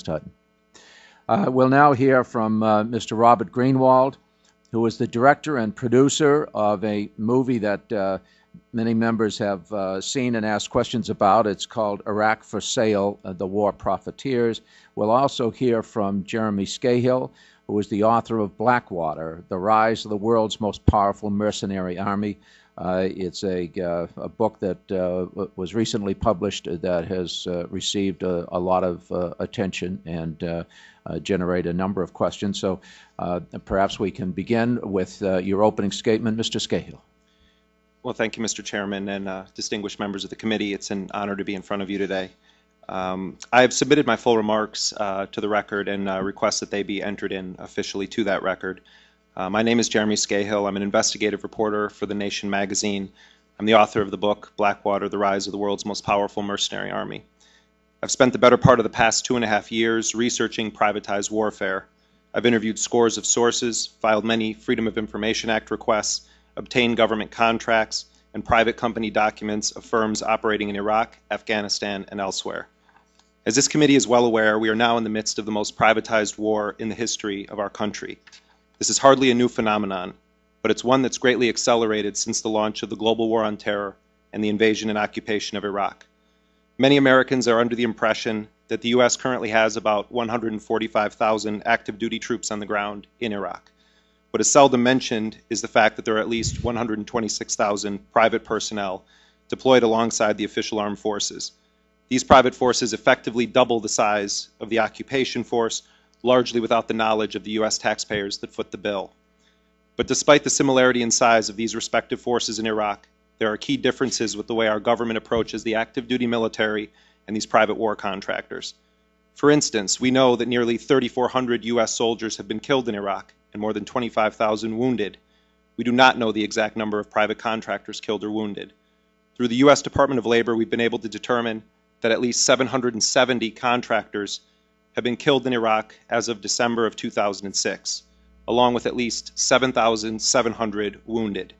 Hutton. We'll now hear from Mr. Robert Greenwald, who is the director and producer of a movie that many members have seen and asked questions about. It's called Iraq for Sale, The War Profiteers. We'll also hear from Jeremy Scahill, who is the author of Blackwater, The Rise of the World's Most Powerful Mercenary Army. It's a book that was recently published that has received a lot of attention and generated a number of questions. So perhaps we can begin with your opening statement, Mr. Scahill. Well, thank you, Mr. Chairman, and distinguished members of the committee. It's an honor to be in front of you today. I have submitted my full remarks to the record and request that they be entered in officially to that record. My name is Jeremy Scahill. I'm an investigative reporter for The Nation magazine. I'm the author of the book, Blackwater, The Rise of the World's Most Powerful Mercenary Army. I've spent the better part of the past 2.5 years researching privatized warfare. I've interviewed scores of sources, filed many Freedom of Information Act requests, obtained government contracts, and private company documents of firms operating in Iraq, Afghanistan, and elsewhere. As this committee is well aware, we are now in the midst of the most privatized war in the history of our country. This is hardly a new phenomenon, but it's one that's greatly accelerated since the launch of the global war on terror and the invasion and occupation of Iraq. Many Americans are under the impression that the U.S. currently has about 145,000 active duty troops on the ground in Iraq. What is seldom mentioned is the fact that there are at least 126,000 private personnel deployed alongside the official armed forces. These private forces effectively double the size of the occupation force, largely without the knowledge of the U.S. taxpayers that foot the bill. But despite the similarity in size of these respective forces in Iraq, there are key differences with the way our government approaches the active duty military and these private war contractors. For instance, we know that nearly 3,400 U.S. soldiers have been killed in Iraq and more than 25,000 wounded. We do not know the exact number of private contractors killed or wounded. Through the U.S. Department of Labor, we've been able to determine that at least 770 contractors have been killed in Iraq as of December of 2006, along with at least 7,700 wounded.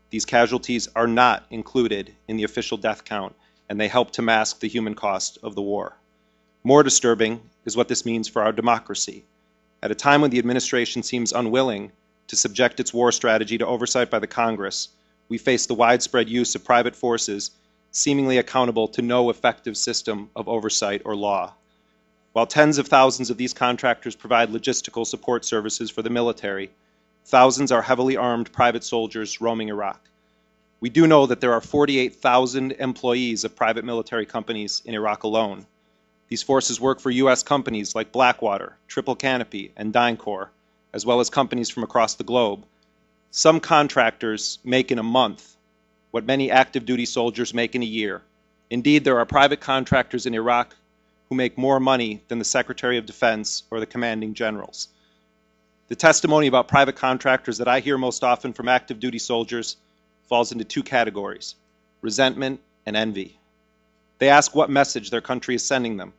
These casualties are not included in the official death count, and they help to mask the human cost of the war. More disturbing is what this means for our democracy. At a time when the administration seems unwilling to subject its war strategy to oversight by the Congress, we face the widespread use of private forces seemingly accountable to no effective system of oversight or law. While tens of thousands of these contractors provide logistical support services for the military, thousands are heavily armed private soldiers roaming Iraq. We do know that there are 48,000 employees of private military companies in Iraq alone. These forces work for U.S. companies like Blackwater, Triple Canopy, and DynCorp, as well as companies from across the globe. Some contractors make in a month what many active duty soldiers make in a year. Indeed, there are private contractors in Iraq who make more money than the Secretary of Defense or the commanding generals. The testimony about private contractors that I hear most often from active duty soldiers falls into two categories: resentment and envy. They ask what message their country is sending them.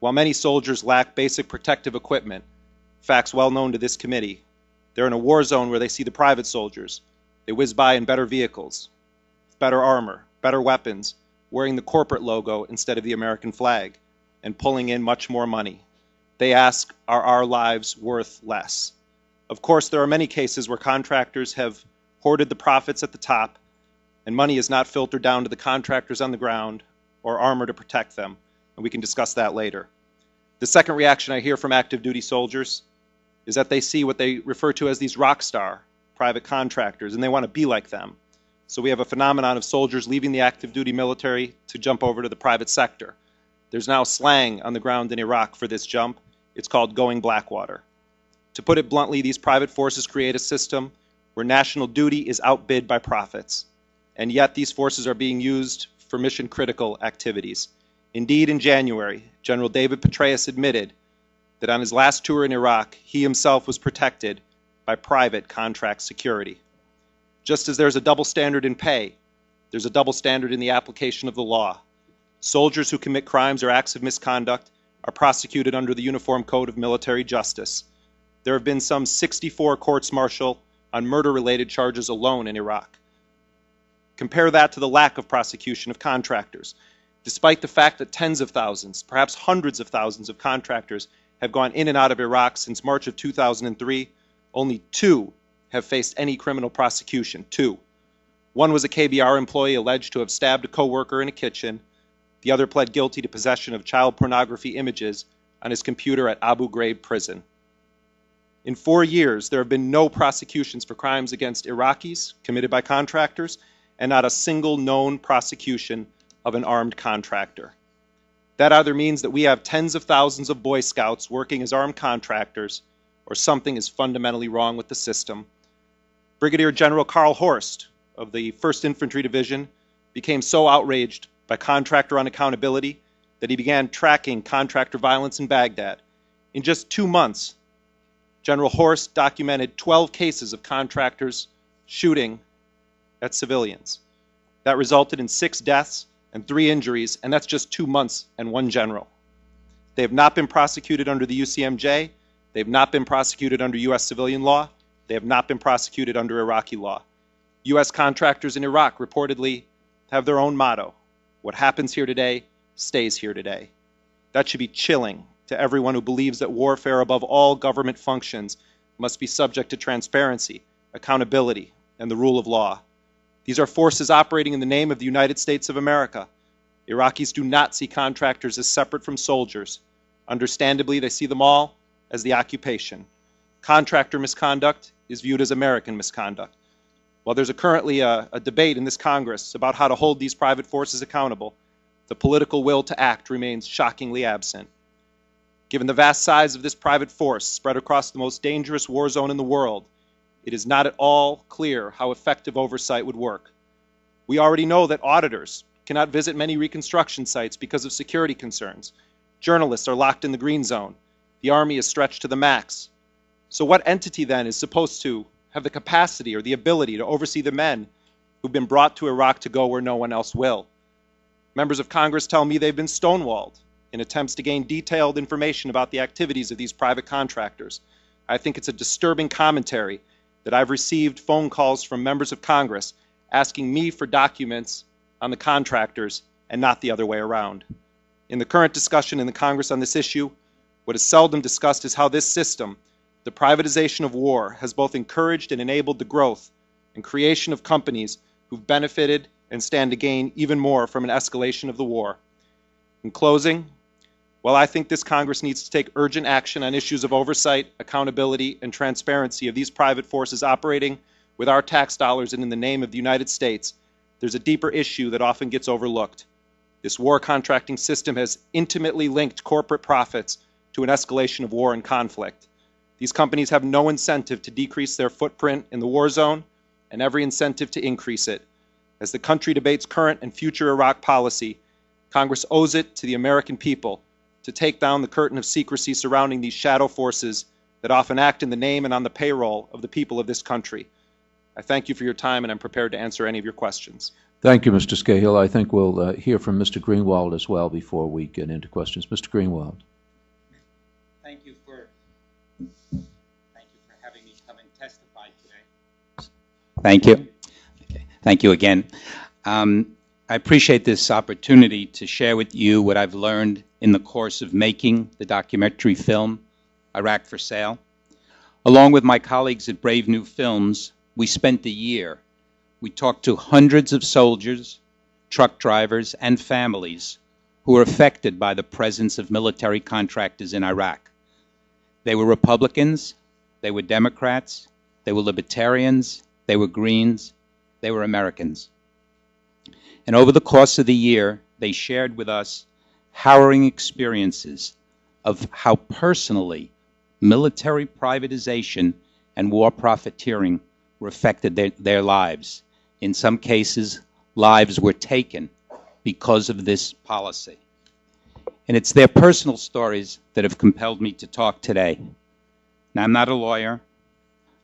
While many soldiers lack basic protective equipment, facts well known to this committee, they're in a war zone where they see the private soldiers. They whiz by in better vehicles, better armor, better weapons, wearing the corporate logo instead of the American flag, and pulling in much more money. They ask, are our lives worth less? Of course, there are many cases where contractors have hoarded the profits at the top, and money is not filtered down to the contractors on the ground or armor to protect them, and we can discuss that later. The second reaction I hear from active duty soldiers is that they see what they refer to as these rock star private contractors, and they want to be like them. So we have a phenomenon of soldiers leaving the active duty military to jump over to the private sector. There's now slang on the ground in Iraq for this jump. It's called going Blackwater. To put it bluntly, these private forces create a system where national duty is outbid by profits, and yet these forces are being used for mission-critical activities. Indeed, in January, General David Petraeus admitted that on his last tour in Iraq, he himself was protected by private contract security. Just as there's a double standard in pay, there's a double standard in the application of the law. Soldiers who commit crimes or acts of misconduct are prosecuted under the Uniform Code of Military Justice. There have been some 64 courts-martial on murder-related charges alone in Iraq. Compare that to the lack of prosecution of contractors. Despite the fact that tens of thousands, perhaps hundreds of thousands of contractors have gone in and out of Iraq since March of 2003, only 2 have faced any criminal prosecution. 2. One was a KBR employee alleged to have stabbed a coworker in a kitchen. The other pled guilty to possession of child pornography images on his computer at Abu Ghraib prison. In 4 years, there have been no prosecutions for crimes against Iraqis committed by contractors, and not a single known prosecution of an armed contractor. That either means that we have tens of thousands of Boy Scouts working as armed contractors, or something is fundamentally wrong with the system. Brigadier General Carl Horst of the 1st Infantry Division became so outraged by contractor unaccountability that he began tracking contractor violence in Baghdad. In just 2 months, General Horst documented 12 cases of contractors shooting at civilians. That resulted in 6 deaths and 3 injuries, and that's just 2 months and 1 general. They have not been prosecuted under the UCMJ. They have not been prosecuted under U.S. civilian law. They have not been prosecuted under Iraqi law. U.S. contractors in Iraq reportedly have their own motto: what happens here today stays here today. That should be chilling to everyone who believes that warfare above all government functions must be subject to transparency, accountability, and the rule of law. These are forces operating in the name of the United States of America. Iraqis do not see contractors as separate from soldiers. Understandably, they see them all as the occupation. Contractor misconduct is viewed as American misconduct. While there's currently a debate in this Congress about how to hold these private forces accountable, the political will to act remains shockingly absent. Given the vast size of this private force spread across the most dangerous war zone in the world, it is not at all clear how effective oversight would work. We already know that auditors cannot visit many reconstruction sites because of security concerns. Journalists are locked in the green zone. The Army is stretched to the max. So what entity then is supposed to have the capacity or the ability to oversee the men who've been brought to Iraq to go where no one else will? Members of Congress tell me they've been stonewalled in attempts to gain detailed information about the activities of these private contractors. I think it's a disturbing commentary that I've received phone calls from members of Congress asking me for documents on the contractors and not the other way around. In the current discussion in the Congress on this issue, what is seldom discussed is how this system, the privatization of war, has both encouraged and enabled the growth and creation of companies who've benefited and stand to gain even more from an escalation of the war. In closing, while I think this Congress needs to take urgent action on issues of oversight, accountability, and transparency of these private forces operating with our tax dollars and in the name of the United States, there's a deeper issue that often gets overlooked. This war contracting system has intimately linked corporate profits to an escalation of war and conflict. These companies have no incentive to decrease their footprint in the war zone and every incentive to increase it. As the country debates current and future Iraq policy, Congress owes it to the American people to take down the curtain of secrecy surrounding these shadow forces that often act in the name and on the payroll of the people of this country. I thank you for your time, and I'm prepared to answer any of your questions. Thank you, Mr. Scahill. I think we'll hear from Mr. Greenwald as well before we get into questions. Mr. Greenwald. Thank you for having me come and testify today. Thank you. Thank you again. I appreciate this opportunity to share with you what I've learned in the course of making the documentary film, Iraq for Sale. Along with my colleagues at Brave New Films, we spent a year. We talked to hundreds of soldiers, truck drivers, and families who were affected by the presence of military contractors in Iraq. They were Republicans, they were Democrats, they were Libertarians, they were Greens, they were Americans. And over the course of the year, they shared with us harrowing experiences of how personally military privatization and war profiteering were affected their lives. In some cases, lives were taken because of this policy. And it's their personal stories that have compelled me to talk today. Now, I'm not a lawyer.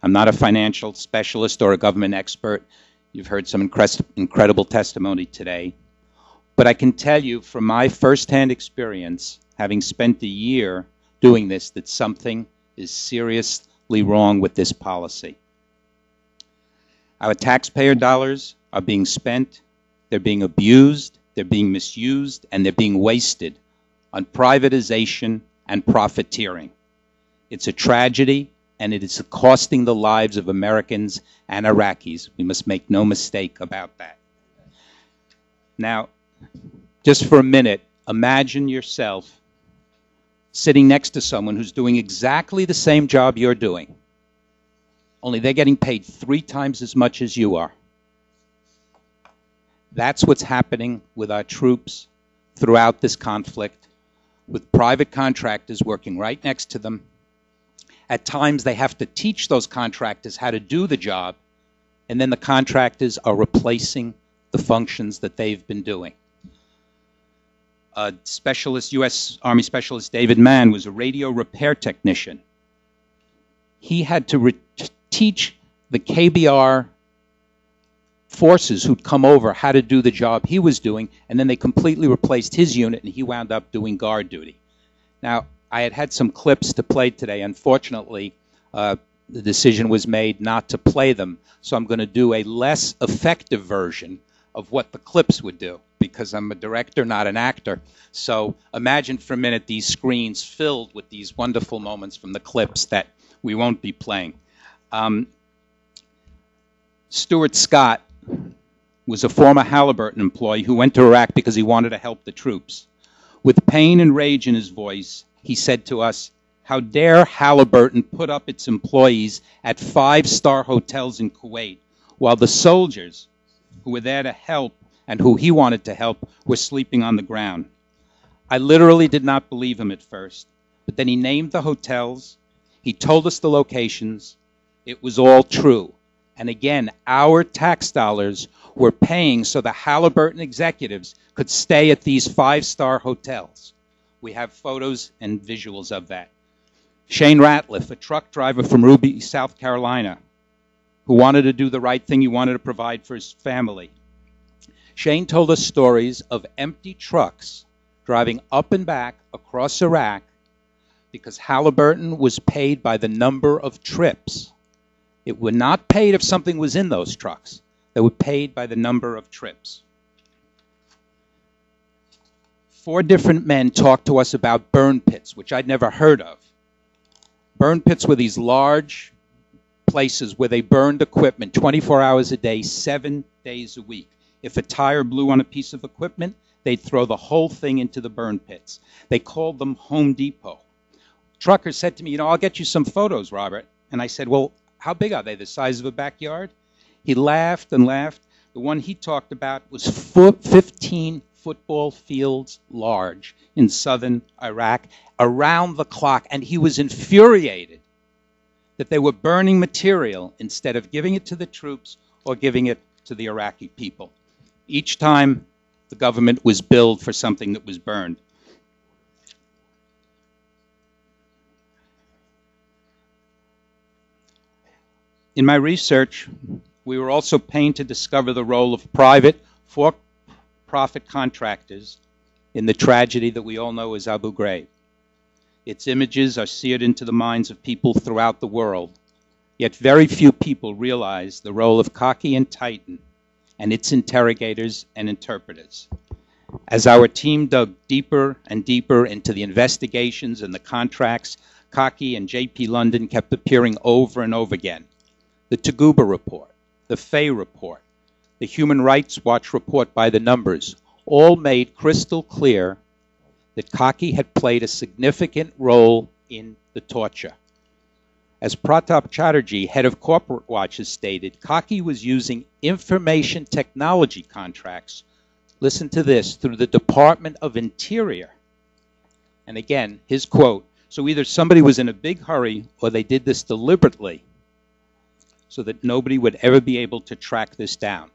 I'm not a financial specialist or a government expert. You've heard some incredible testimony today. But I can tell you from my firsthand experience, having spent a year doing this, that something is seriously wrong with this policy. Our taxpayer dollars are being spent, they're being abused, they're being misused, and they're being wasted on privatization and profiteering. It's a tragedy, and it is costing the lives of Americans and Iraqis. We must make no mistake about that. Now, just for a minute, imagine yourself sitting next to someone who's doing exactly the same job you're doing, only they're getting paid 3 times as much as you are. That's what's happening with our troops throughout this conflict, with private contractors working right next to them. At times, they have to teach those contractors how to do the job, and then the contractors are replacing the functions that they've been doing. Specialist, U.S. Army Specialist David Mann was a radio repair technician. He had to teach the KBR forces who'd come over how to do the job he was doing, and then they completely replaced his unit, and he wound up doing guard duty. Now, I had some clips to play today. Unfortunately, the decision was made not to play them, so I'm going to do a less effective version of what the clips would do, because I'm a director, not an actor. So imagine for a minute these screens filled with these wonderful moments from the clips that we won't be playing. Stuart Scott was a former Halliburton employee who went to Iraq because he wanted to help the troops. With pain and rage in his voice, he said to us, "How dare Halliburton put up its employees at 5-star hotels in Kuwait, while the soldiers who were there to help and who he wanted to help were sleeping on the ground." I literally did not believe him at first, but then he named the hotels, he told us the locations, it was all true. And again, our tax dollars were paying so the Halliburton executives could stay at these 5-star hotels. We have photos and visuals of that. Shane Ratliff, a truck driver from Ruby, South Carolina, who wanted to do the right thing, he wanted to provide for his family. Shane told us stories of empty trucks driving up and back across Iraq because Halliburton was paid by the number of trips. It were not paid if something was in those trucks. They were paid by the number of trips. 4 different men talked to us about burn pits, which I'd never heard of. Burn pits were these large places where they burned equipment 24 hours a day, 7 days a week. If a tire blew on a piece of equipment, they'd throw the whole thing into the burn pits. They called them Home Depot. Trucker said to me, "You know, I'll get you some photos, Robert." And I said, "Well, how big are they, the size of a backyard?" He laughed and laughed. The one he talked about was 15 football fields large in southern Iraq, around the clock, and he was infuriated that they were burning material instead of giving it to the troops or giving it to the Iraqi people. Each time the government was billed for something that was burned. In my research, we were also pained to discover the role of private, for-profit contractors in the tragedy that we all know as Abu Ghraib. Its images are seared into the minds of people throughout the world, yet very few people realize the role of Khaki and Titan and its interrogators and interpreters. As our team dug deeper and deeper into the investigations and the contracts, Khaki and J.P. London kept appearing over and over again. The Taguba report, the Fay report, the Human Rights Watch report by the numbers, all made crystal clear that Khaki had played a significant role in the torture. As Pratap Chatterjee, head of Corporate Watch, has stated, Khaki was using information technology contracts, listen to this, through the Department of Interior. And again, his quote, "So either somebody was in a big hurry or they did this deliberately so that nobody would ever be able to track this down."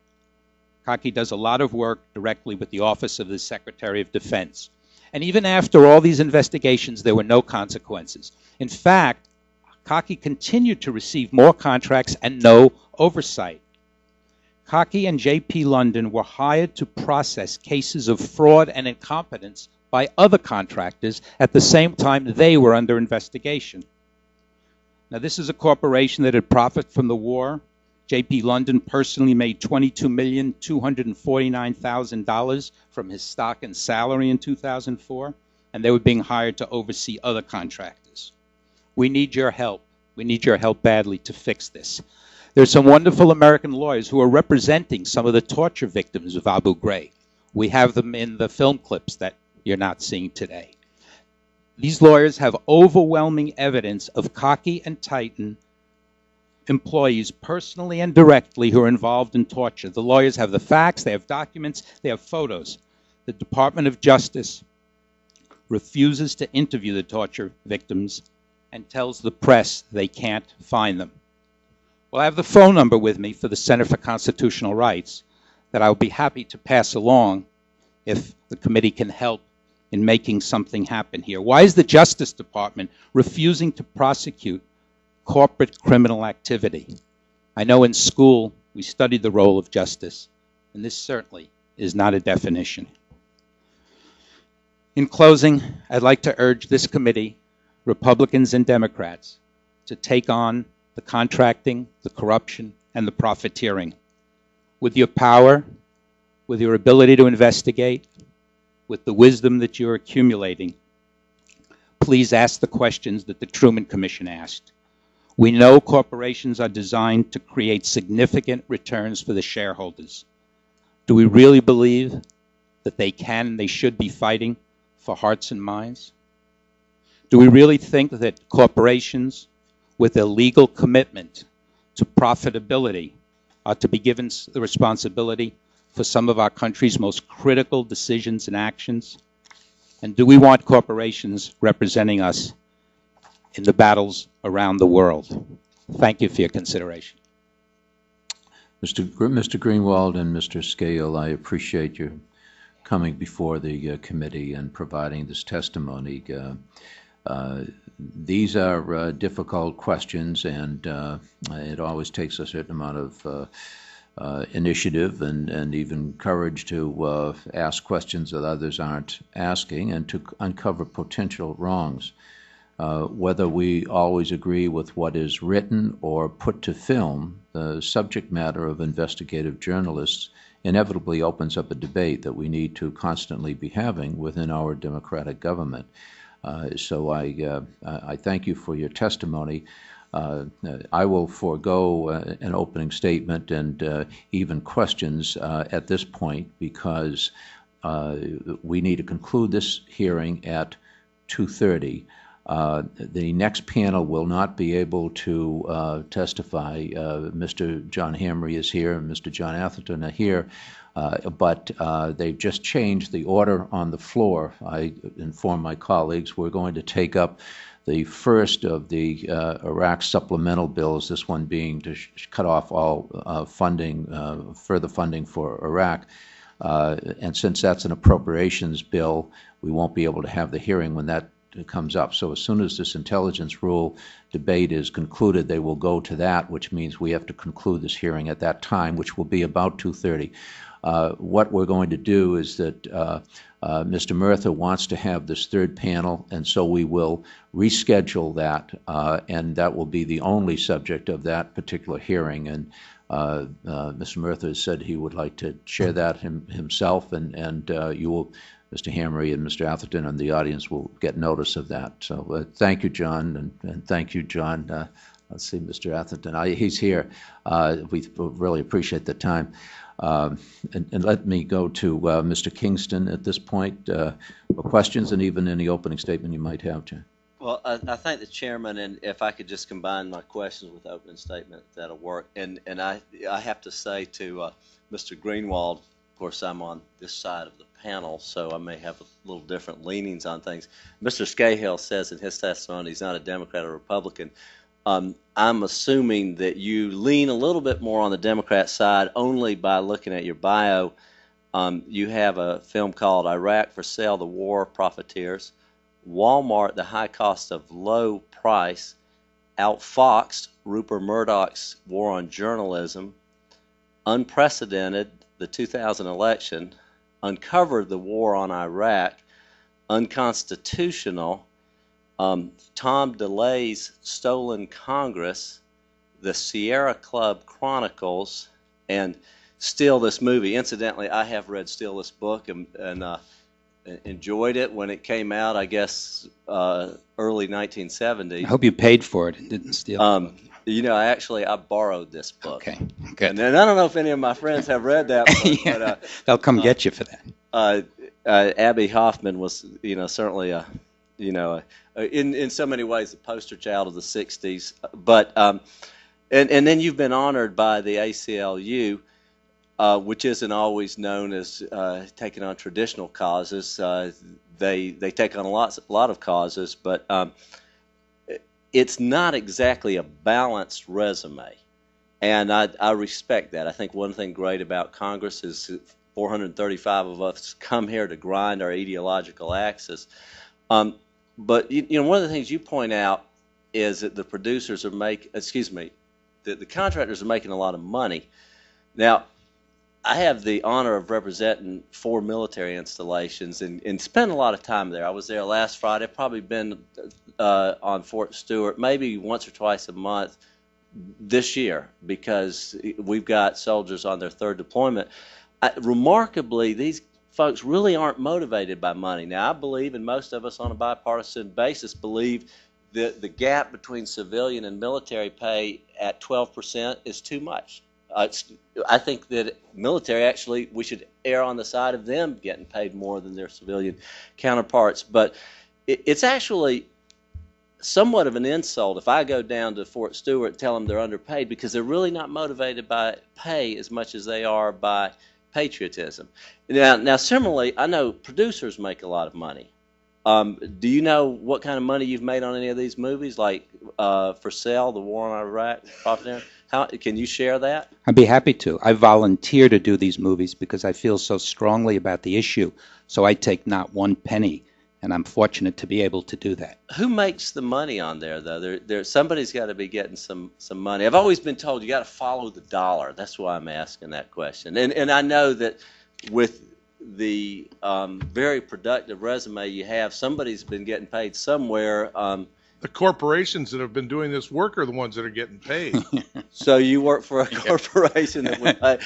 Khaki does a lot of work directly with the Office of the Secretary of Defense. And even after all these investigations, there were no consequences. In fact, Khaki continued to receive more contracts and no oversight. Khaki and J.P. London were hired to process cases of fraud and incompetence by other contractors at the same time they were under investigation. Now, this is a corporation that had profited from the war J.P. London personally made $22,249,000 from his stock and salary in 2004, and they were being hired to oversee other contractors. We need your help. We need your help badly to fix this. There's some wonderful American lawyers who are representing some of the torture victims of Abu Ghraib. We have them in the film clips that you're not seeing today. These lawyers have overwhelming evidence of Cocky and Titan employees personally and directly who are involved in torture. The lawyers have the facts, they have documents, they have photos. The Department of Justice refuses to interview the torture victims and tells the press they can't find them. Well, I have the phone number with me for the Center for Constitutional Rights that I will be happy to pass along if the committee can help in making something happen here. Why is the Justice Department refusing to prosecute corporate criminal activity? I know in school we studied the role of justice, and this certainly is not a definition. In closing, I'd like to urge this committee, Republicans and Democrats, to take on the contracting, the corruption, and the profiteering. With your power, with your ability to investigate, with the wisdom that you're accumulating, please ask the questions that the Truman Commission asked. We know corporations are designed to create significant returns for the shareholders. Do we really believe that they can and they should be fighting for hearts and minds? Do we really think that corporations with a legal commitment to profitability are to be given the responsibility for some of our country's most critical decisions and actions? And do we want corporations representing us in the battles around the world? Thank you for your consideration. Mr. Greenwald and Mr. Scahill, I appreciate you coming before the committee and providing this testimony. These are difficult questions, and it always takes a certain amount of initiative and even courage to ask questions that others aren't asking and to uncover potential wrongs. Whether we always agree with what is written or put to film, the subject matter of investigative journalists inevitably opens up a debate that we need to constantly be having within our democratic government. So I thank you for your testimony. I will forego an opening statement and even questions at this point because we need to conclude this hearing at 2:30. The next panel will not be able to testify. Mr. John Hamre is here and Mr. John Atherton are here, but they've just changed the order on the floor. I informed my colleagues we're going to take up the first of the Iraq supplemental bills, this one being to cut off all funding, further funding for Iraq. And since that's an appropriations bill, we won't be able to have the hearing when that comes up. So as soon as this intelligence rule debate is concluded, they will go to that, which means we have to conclude this hearing at that time, which will be about 2:30. What we're going to do is that Mr. Murtha wants to have this third panel, and so we will reschedule that, and that will be the only subject of that particular hearing. And Mr. Murtha has said he would like to share that himself, and you will, Mr. Hamre and Mr. Atherton and the audience will get notice of that. So thank you, John, and thank you, John. Let's see, Mr. Atherton. He's here. We really appreciate the time. And let me go to Mr. Kingston at this point for questions and even any opening statement you might have, John. Well, I thank the chairman, and if I could just combine my questions with the opening statement, that'll work. And I have to say to Mr. Greenwald, of course, I'm on this side of the panel, so I may have a little different leanings on things. Mr. Scahill says in his testimony he's not a Democrat or Republican. I'm assuming that you lean a little bit more on the Democrat side only by looking at your bio. You have a film called Iraq for Sale, The War Profiteers, Walmart, The High Cost of Low Price, Outfoxed, Rupert Murdoch's War on Journalism, Unprecedented, the 2000 election, Uncovered, the War on Iraq, Unconstitutional, Tom DeLay's Stolen Congress, the Sierra Club Chronicles and Steal This Movie. Incidentally, I have read Steal This Book and enjoyed it when it came out, I guess, early 1970s. I hope you paid for it and didn't steal it. You know, I borrowed this book. Okay, good. And then I don't know if any of my friends have read that book, Yeah, but they'll come get you for that. Abby Hoffman was, certainly in so many ways the poster child of the '60s. But and then you've been honored by the ACLU, which isn't always known as taking on traditional causes. They take on a lot of causes, but it's not exactly a balanced resume, and I respect that. I think one thing great about Congress is 435 of us come here to grind our ideological axis. But one of the things you point out is that the producers are the contractors are making a lot of money. Now, I have the honor of representing 4 military installations and spend a lot of time there. I was there last Friday. I've probably been on Fort Stewart maybe once or twice a month this year because we've got soldiers on their 3rd deployment. Remarkably, these folks really aren't motivated by money. Now, I believe, and most of us on a bipartisan basis believe, that the gap between civilian and military pay at 12% is too much. I think that military, actually, we should err on the side of them getting paid more than their civilian counterparts. But it's actually somewhat of an insult if I go down to Fort Stewart and tell them they're underpaid because they're really not motivated by pay as much as they are by patriotism. Now, similarly, I know producers make a lot of money. Do you know what kind of money you've made on any of these movies, like For Sale, The War on Iraq, Profiteering? Can you share that? I'd be happy to. I volunteer to do these movies because I feel so strongly about the issue, so I take not one penny, and I'm fortunate to be able to do that. Who makes the money on there, though? Somebody's got to be getting some money. I've always been told you got to follow the dollar. That's why I'm asking that question. And I know that with the very productive resume you have, somebody's been getting paid somewhere. The corporations that have been doing this work are the ones that are getting paid. So you work for a corporation that would pay,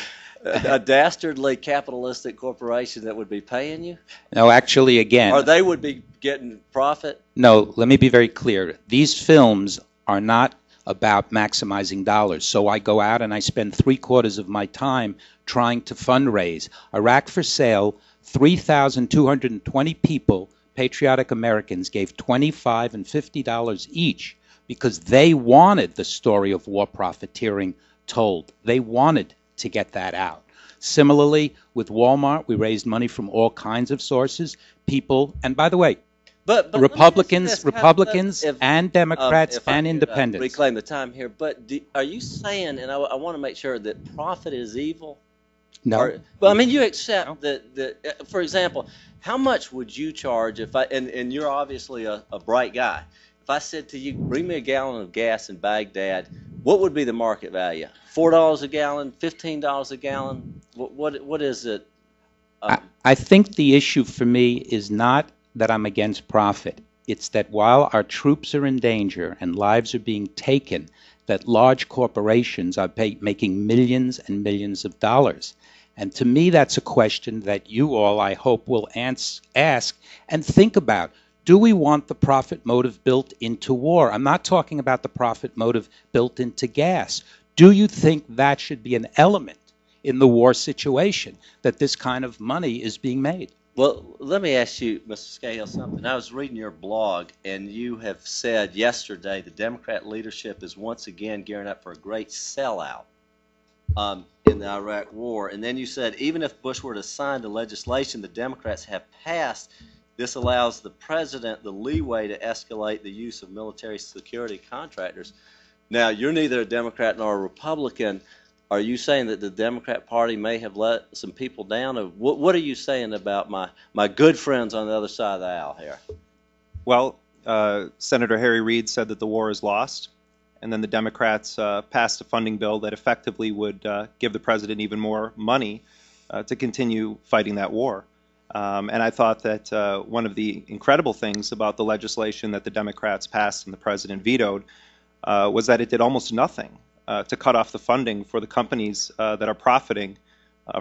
a dastardly capitalistic corporation that would be paying you? No, actually, again. Or they would be getting profit? No, let me be very clear. These films are not about maximizing dollars. So I go out and I spend 3/4 of my time trying to fundraise. Iraq for Sale, 3,220 people, patriotic Americans, gave $25 and $50 each because they wanted the story of war profiteering told. They wanted to get that out. Similarly, with Walmart, we raised money from all kinds of sources. People, and by the way, but Republicans and Democrats if and I independents. Reclaim the time here, but are you saying, and I want to make sure, that profit is evil? No. But I mean, you accept that, for example, how much would you charge if and you're obviously a bright guy, if I said to you, bring me a gallon of gas in Baghdad, what would be the market value? $4 a gallon, $15 a gallon? What is it? I think the issue for me is not that I'm against profit. It's that while our troops are in danger and lives are being taken, that large corporations are making millions and millions of dollars. And to me, that's a question that you all, I hope, will ask and think about. Do we want the profit motive built into war? I'm not talking about the profit motive built into gas. Do you think that should be an element in the war situation, that this kind of money is being made? Well, let me ask you, Mr. Scahill, something. I was reading your blog, and you have said yesterday the Democrat leadership is once again gearing up for a great sellout in the Iraq War. And then you said even if Bush were to sign the legislation the Democrats have passed, this allows the president the leeway to escalate the use of military security contractors. Now, you're neither a Democrat nor a Republican. Are you saying that the Democrat Party may have let some people down? Or what are you saying about my good friends on the other side of the aisle here? Well, Senator Harry Reid said that the war is lost, and then the Democrats passed a funding bill that effectively would give the president even more money to continue fighting that war. And I thought that one of the incredible things about the legislation that the Democrats passed and the president vetoed was that it did almost nothing to cut off the funding for the companies that are profiting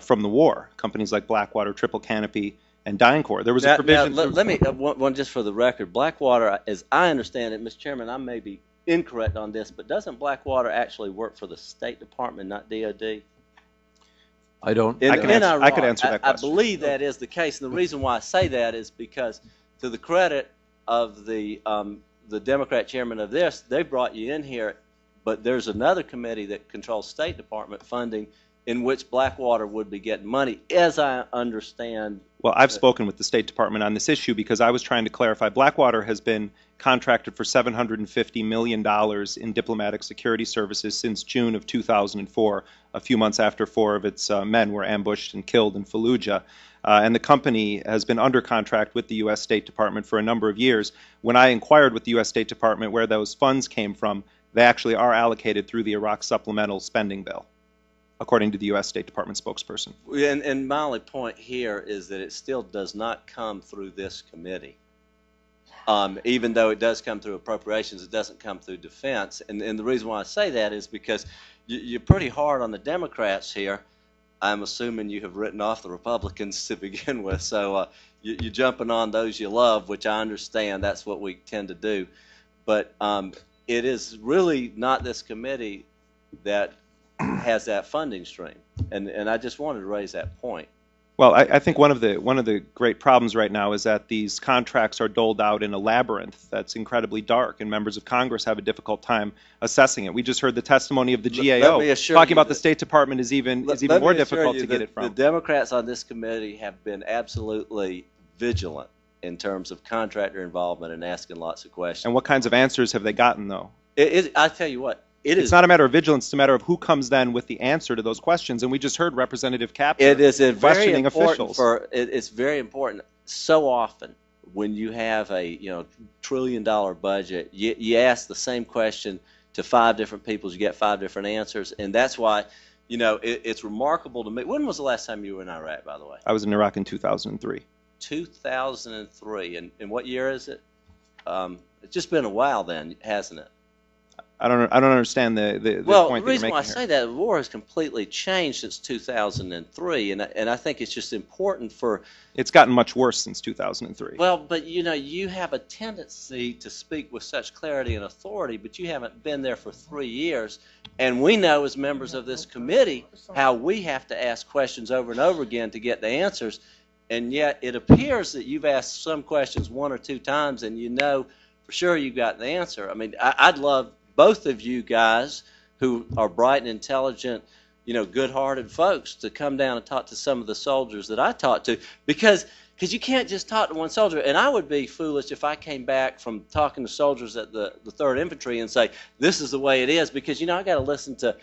from the war, companies like Blackwater, Triple Canopy, and DynCorp. There was a provision. Now, let me one just for the record. Blackwater, as I understand it, Mr. Chairman, I may be incorrect on this, but doesn't Blackwater actually work for the State Department, not DOD? I don't. I could answer that question. I believe that is the case, and the reason why I say that is because, to the credit of the Democrat chairman of this, they brought you in here, but there's another committee that controls State Department funding in which Blackwater would be getting money, as I understand. Well, I've spoken with the State Department on this issue because I was trying to clarify. Blackwater has been contracted for $750 million in diplomatic security services since June of 2004, a few months after 4 of its men were ambushed and killed in Fallujah. And the company has been under contract with the U.S. State Department for a number of years. When I inquired with the U.S. State Department where those funds came from, they actually are allocated through the Iraq Supplemental Spending Bill, according to the U.S. State Department spokesperson. And my only point here is that it still does not come through this committee. Even though it does come through appropriations, it doesn't come through defense. And the reason why I say that is because you're pretty hard on the Democrats here. I'm assuming you have written off the Republicans to begin with. So you're jumping on those you love, which I understand. That's what we tend to do. But it is really not this committee that has that funding stream, and I just wanted to raise that point. Well, I think one of the great problems right now is that these contracts are doled out in a labyrinth that's incredibly dark, and members of Congress have a difficult time assessing it. We just heard the testimony of the GAO talking about the State Department is even more difficult to get it from. The Democrats on this committee have been absolutely vigilant in terms of contractor involvement and asking lots of questions. And what kinds of answers have they gotten, though? I tell you what. It's not a matter of vigilance; it's a matter of who comes then with the answer to those questions. And we just heard Representative Kaptur questioning officials. It's very important. So often, when you have a $1 trillion budget, you ask the same question to 5 different people, you get 5 different answers, and that's why it's remarkable to me. When was the last time you were in Iraq, by the way? I was in Iraq in 2003. 2003, and what year is it? It's just been a while then, hasn't it? I don't understand the point that you're making. Well, the reason why I say that, the war has completely changed since 2003, and I think it's just important for. It's gotten much worse since 2003. Well, but you have a tendency to speak with such clarity and authority, but you haven't been there for 3 years, and we know as members of this committee how we have to ask questions over and over again to get the answers, and yet it appears that you've asked some questions 1 or 2 times, and for sure you got the answer. I mean, I'd love both of you guys who are bright and intelligent, good-hearted folks to come down and talk to some of the soldiers that I talked to, because you can't just talk to one soldier. And I would be foolish if I came back from talking to soldiers at the 3rd Infantry and say, this is the way it is, because, I got to listen to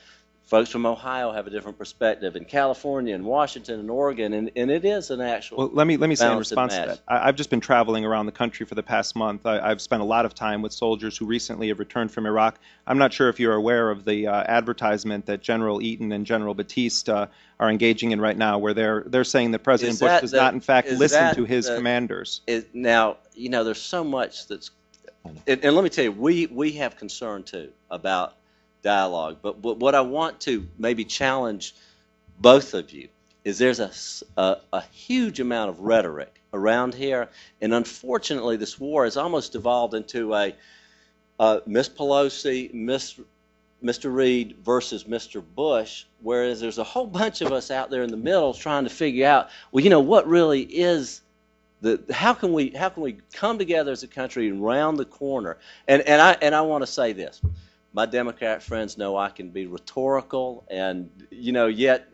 folks from Ohio have a different perspective, and California and Washington and Oregon, and it is an actual. Well, let me say in response to that. I've just been traveling around the country for the past month. I've spent a lot of time with soldiers who recently have returned from Iraq. I'm not sure if you're aware of the advertisement that General Eaton and General Batiste are engaging in right now, where they're saying that President Bush does not, in fact, listen to his commanders. Now, there's so much that's, and let me tell you, we have concern too about dialogue, but what I want to maybe challenge both of you is there's a huge amount of rhetoric around here, and unfortunately this war has almost evolved into a Miss Pelosi, Mr. Reid versus Mr. Bush, whereas there's a whole bunch of us out there in the middle trying to figure out, what really is how can we come together as a country and round the corner, and I want to say this. My Democrat friends know I can be rhetorical, and yet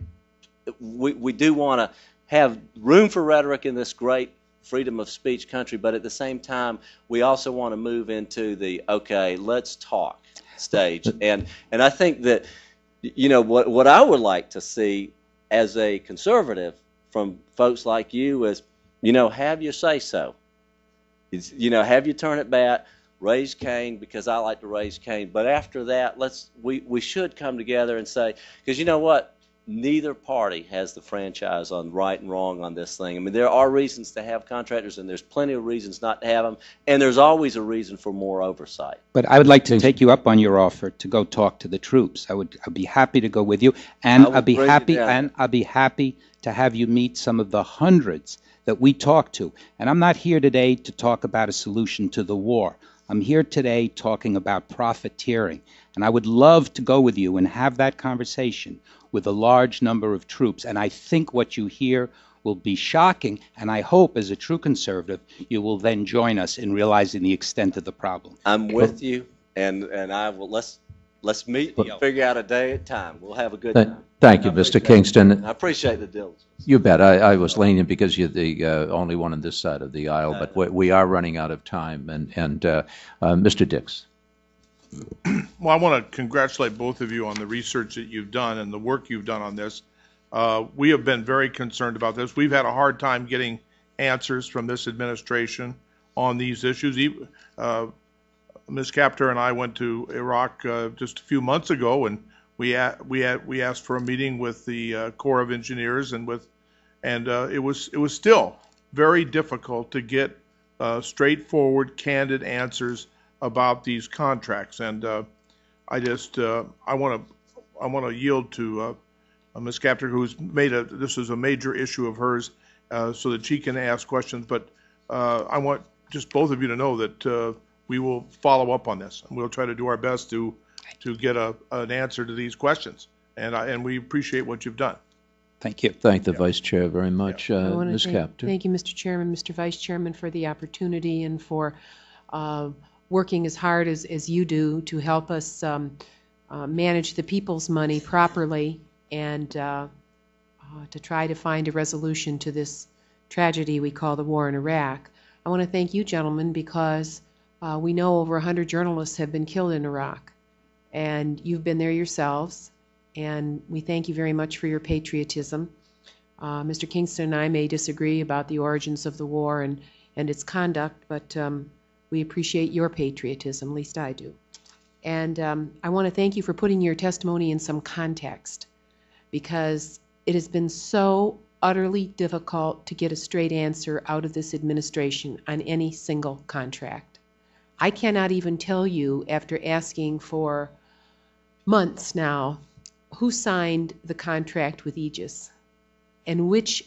we do want to have room for rhetoric in this great freedom of speech country, but at the same time, we also want to move into the okay, let's talk stage. And I think that what I would like to see as a conservative from folks like you is have your say so. Have you turn it back. Raise Cain, because I like to raise Cain. But after that, we should come together and say, because you know what? neither party has the franchise on right and wrong on this thing. I mean, there are reasons to have contractors, and there's plenty of reasons not to have them, and there's always a reason for more oversight. But I would like to take you up on your offer to go talk to the troops. I'd be happy to go with you, and I'd be happy to have you meet some of the hundreds that we talk to. And I'm not here today to talk about a solution to the war. I'm here today talking about profiteering. And I would love to go with you and have that conversation with a large number of troops. And I think what you hear will be shocking. And I hope, as a true conservative, you will then join us in realizing the extent of the problem. I'm with you, and I will. Let's meet and figure out a day at a time. We'll have a good time. Thank you, Mr. Kingston. I appreciate the diligence. You bet. I was lenient because you're the only one on this side of the aisle, but we are running out of time. And Mr. Dix. Well, I want to congratulate both of you on the research that you've done and the work you've done on this. We have been very concerned about this. We've had a hard time getting answers from this administration on these issues. Ms. Capter and I went to Iraq just a few months ago, and we asked for a meeting with the Corps of Engineers, and it was still very difficult to get straightforward, candid answers about these contracts. And I want to yield to Ms. Capter, who's made this is a major issue of hers, so that she can ask questions. But I want just both of you to know that we will follow up on this, and we'll try to do our best to get an answer to these questions. And we appreciate what you've done. Thank you. Thank the Vice Chair very much. Ms. Capter. Thank you, Mr. Chairman, Mr. Vice Chairman, for the opportunity and for working as hard as you do to help us manage the people's money properly and to try to find a resolution to this tragedy we call the war in Iraq. I want to thank you, gentlemen, because we know over 100 journalists have been killed in Iraq, and you've been there yourselves, and we thank you very much for your patriotism. Mr. Kingston and I may disagree about the origins of the war and its conduct, but we appreciate your patriotism, at least I do. And I want to thank you for putting your testimony in some context, because it has been so utterly difficult to get a straight answer out of this administration on any single contract. I cannot even tell you, after asking for months now, who signed the contract with Aegis and which,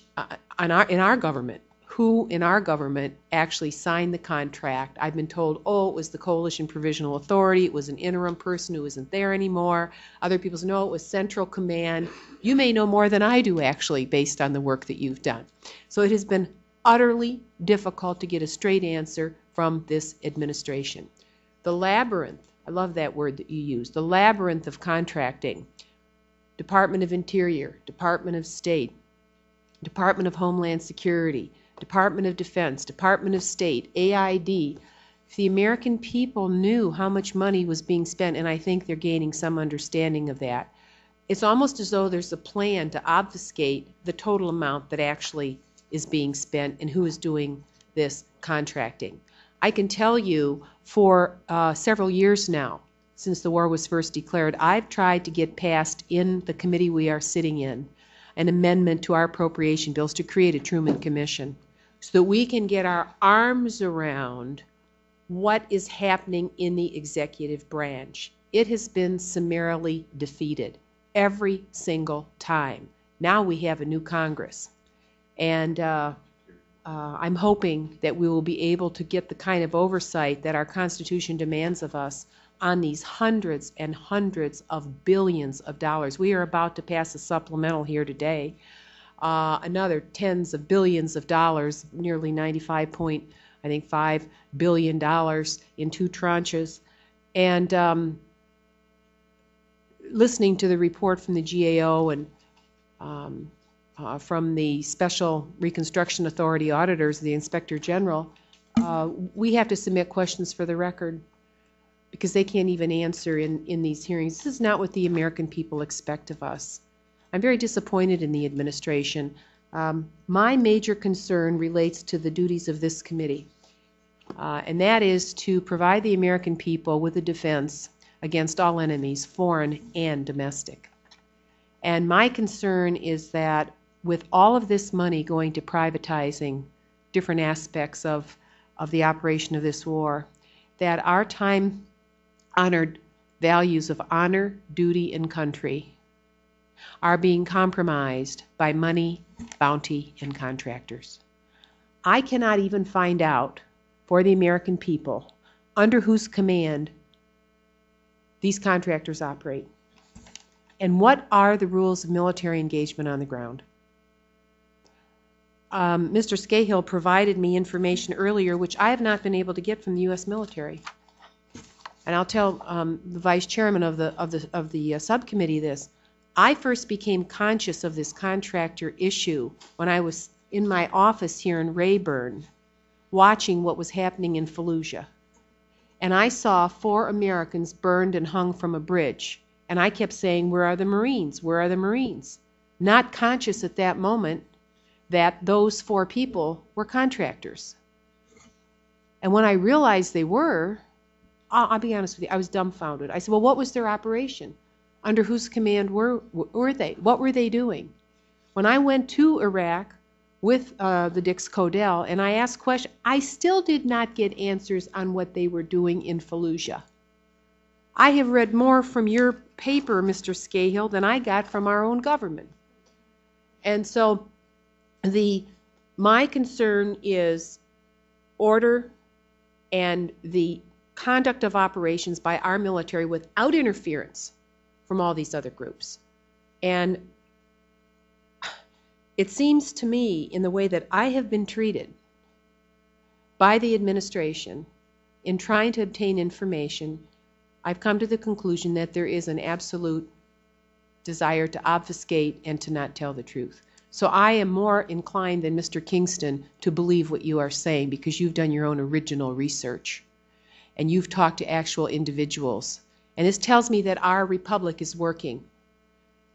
in our government, who in our government actually signed the contract. I've been told, oh, it was the Coalition Provisional Authority, it was an interim person who isn't there anymore. Other people say, no, it was Central Command. You may know more than I do, actually, based on the work that you've done. So it has been utterly difficult to get a straight answer from this administration. The labyrinth, I love that word that you use, the labyrinth of contracting, Department of Interior, Department of State, Department of Homeland Security, Department of Defense, Department of State, AID. If the American people knew how much money was being spent, and I think they're gaining some understanding of that, it's almost as though there's a plan to obfuscate the total amount that actually is being spent and who is doing this contracting. I can tell you for several years now, since the war was first declared, I've tried to get passed in the committee we are sitting in an amendment to our appropriation bills to create a Truman Commission so that we can get our arms around what is happening in the executive branch. It has been summarily defeated every single time. Now we have a new Congress, and I'm hoping that we will be able to get the kind of oversight that our Constitution demands of us on these hundreds and hundreds of billions of dollars. We are about to pass a supplemental here today, another tens of billions of dollars, nearly $95 billion in two tranches. And listening to the report from the GAO and from the Special Reconstruction Authority auditors, the Inspector General, we have to submit questions for the record because they can't even answer in these hearings. This is not what the American people expect of us. I'm very disappointed in the administration. My major concern relates to the duties of this committee, and that is to provide the American people with a defense against all enemies, foreign and domestic. And my concern is that with all of this money going to privatizing different aspects of the operation of this war, that our time-honored values of honor, duty, and country are being compromised by money, bounty, and contractors. I cannot even find out for the American people under whose command these contractors operate. And what are the rules of military engagement on the ground? Mr. Scahill provided me information earlier which I have not been able to get from the U.S. military. And I'll tell the Vice Chairman of the subcommittee this. I first became conscious of this contractor issue when I was in my office here in Rayburn watching what was happening in Fallujah. And I saw 4 Americans burned and hung from a bridge. And I kept saying, where are the Marines? Where are the Marines? Not conscious at that moment that those 4 people were contractors. And when I realized they were, I'll be honest with you, I was dumbfounded. I said, well, what was their operation? Under whose command were they? What were they doing? When I went to Iraq with the Dix Codell and I asked questions, I still did not get answers on what they were doing in Fallujah. I have read more from your paper, Mr. Scahill, than I got from our own government. And so my concern is order and the conduct of operations by our military without interference from all these other groups. And it seems to me, in the way that I have been treated by the administration in trying to obtain information, I've come to the conclusion that there is an absolute desire to obfuscate and to not tell the truth. So I am more inclined than Mr. Kingston to believe what you are saying because you've done your own original research and you've talked to actual individuals. And this tells me that our republic is working,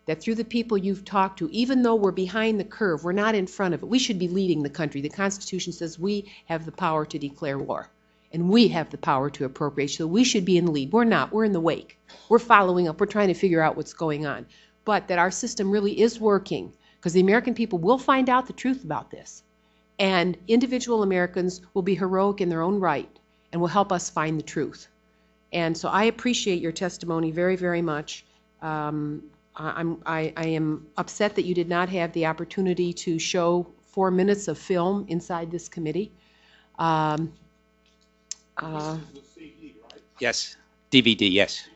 that through the people you've talked to, even though we're behind the curve, we're not in front of it, we should be leading the country. The Constitution says we have the power to declare war. And we have the power to appropriate, so we should be in the lead. We're not. We're in the wake. We're following up. We're trying to figure out what's going on. But that our system really is working, because the American people will find out the truth about this. And individual Americans will be heroic in their own right and will help us find the truth. And so I appreciate your testimony very, very much. I am upset that you did not have the opportunity to show 4 minutes of film inside this committee. Yes, DVD, yes.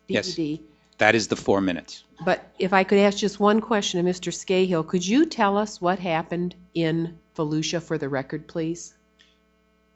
DVD. Yes, that is the 4 minutes. But if I could ask just one question to Mr. Scahill, could you tell us what happened in Fallujah for the record, please?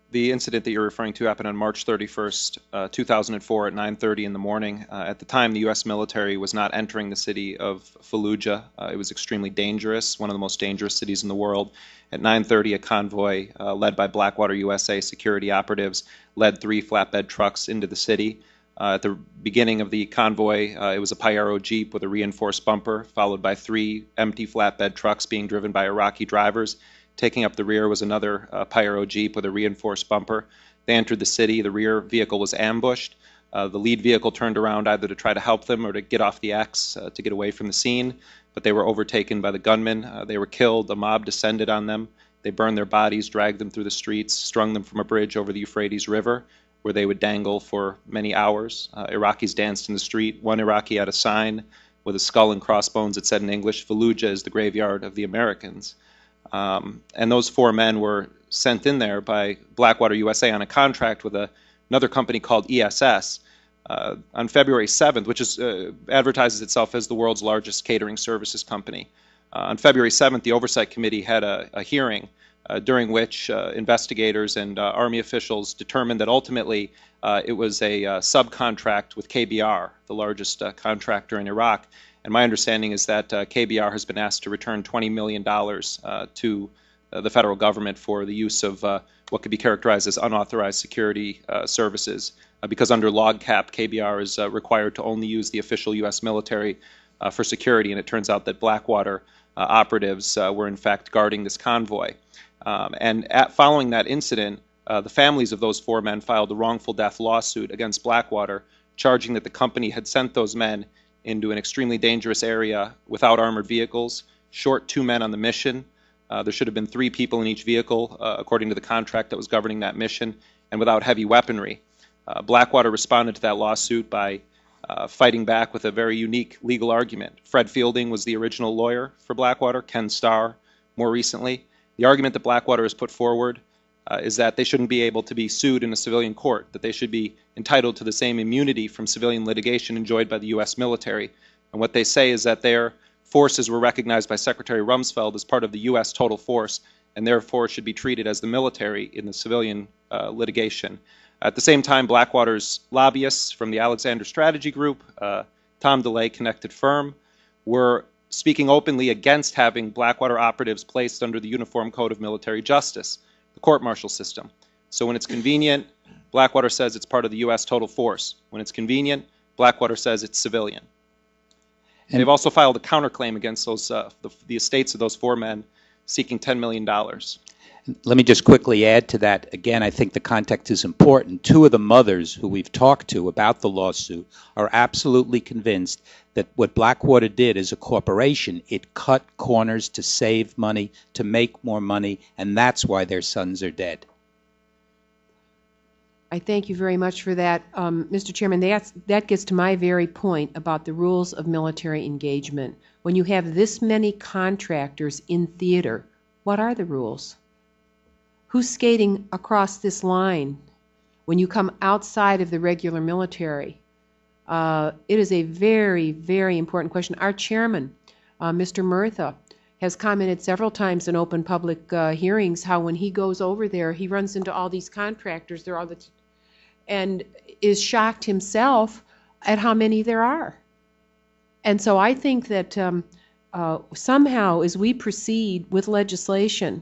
The incident that you're referring to happened on March 31st, 2004 at 9:30 in the morning. At the time, the U.S. military was not entering the city of Fallujah. It was extremely dangerous, one of the most dangerous cities in the world. At 9:30, a convoy led by Blackwater USA security operatives led 3 flatbed trucks into the city. At the beginning of the convoy, it was a Pyro Jeep with a reinforced bumper, followed by 3 empty flatbed trucks being driven by Iraqi drivers. Taking up the rear was another Pyro Jeep with a reinforced bumper. They entered the city. The rear vehicle was ambushed. The lead vehicle turned around either to try to help them or to get off the X to get away from the scene, but they were overtaken by the gunmen. They were killed. A mob descended on them. They burned their bodies, dragged them through the streets, strung them from a bridge over the Euphrates River, where they would dangle for many hours. Iraqis danced in the street. One Iraqi had a sign with a skull and crossbones that said in English, "Fallujah is the graveyard of the Americans." And those 4 men were sent in there by Blackwater USA on a contract with another company called ESS on February 7th, which advertises itself as the world's largest catering services company. On February 7th, the Oversight Committee had a hearing during which investigators and Army officials determined that ultimately it was a subcontract with KBR, the largest contractor in Iraq. And my understanding is that KBR has been asked to return $20 million to the federal government for the use of what could be characterized as unauthorized security services. Because under LOGCAP, KBR is required to only use the official U.S. military for security, and it turns out that Blackwater operatives were in fact guarding this convoy. Following that incident, the families of those 4 men filed a wrongful death lawsuit against Blackwater, charging that the company had sent those men into an extremely dangerous area without armored vehicles, short 2 men on the mission. There should have been 3 people in each vehicle, according to the contract that was governing that mission, and without heavy weaponry. Blackwater responded to that lawsuit by fighting back with a very unique legal argument. Fred Fielding was the original lawyer for Blackwater, Ken Starr more recently. The argument that Blackwater has put forward is that they shouldn't be able to be sued in a civilian court, that they should be entitled to the same immunity from civilian litigation enjoyed by the U.S. military. And what they say is that their forces were recognized by Secretary Rumsfeld as part of the U.S. total force, and therefore should be treated as the military in the civilian litigation. At the same time, Blackwater's lobbyists from the Alexander Strategy Group, Tom DeLay Connected Firm, were speaking openly against having Blackwater operatives placed under the Uniform Code of Military Justice, the court-martial system. So when it's convenient, Blackwater says it's part of the U.S. total force. When it's convenient, Blackwater says it's civilian. And they've also filed a counterclaim against those the estates of those 4 men, seeking $10 million. Let me just quickly add to that. Again, I think the context is important. 2 of the mothers who we've talked to about the lawsuit are absolutely convinced that what Blackwater did as a corporation, it cut corners to save money, to make more money, and that's why their sons are dead. I thank you very much for that. Mr. Chairman, that gets to my very point about the rules of military engagement. When you have this many contractors in theater, what are the rules? Who's skating across this line when you come outside of the regular military? It is a very, very important question. Our chairman, Mr. Murtha, has commented several times in open public hearings how when he goes over there, he runs into all these contractors and is shocked himself at how many there are. And so I think that somehow as we proceed with legislation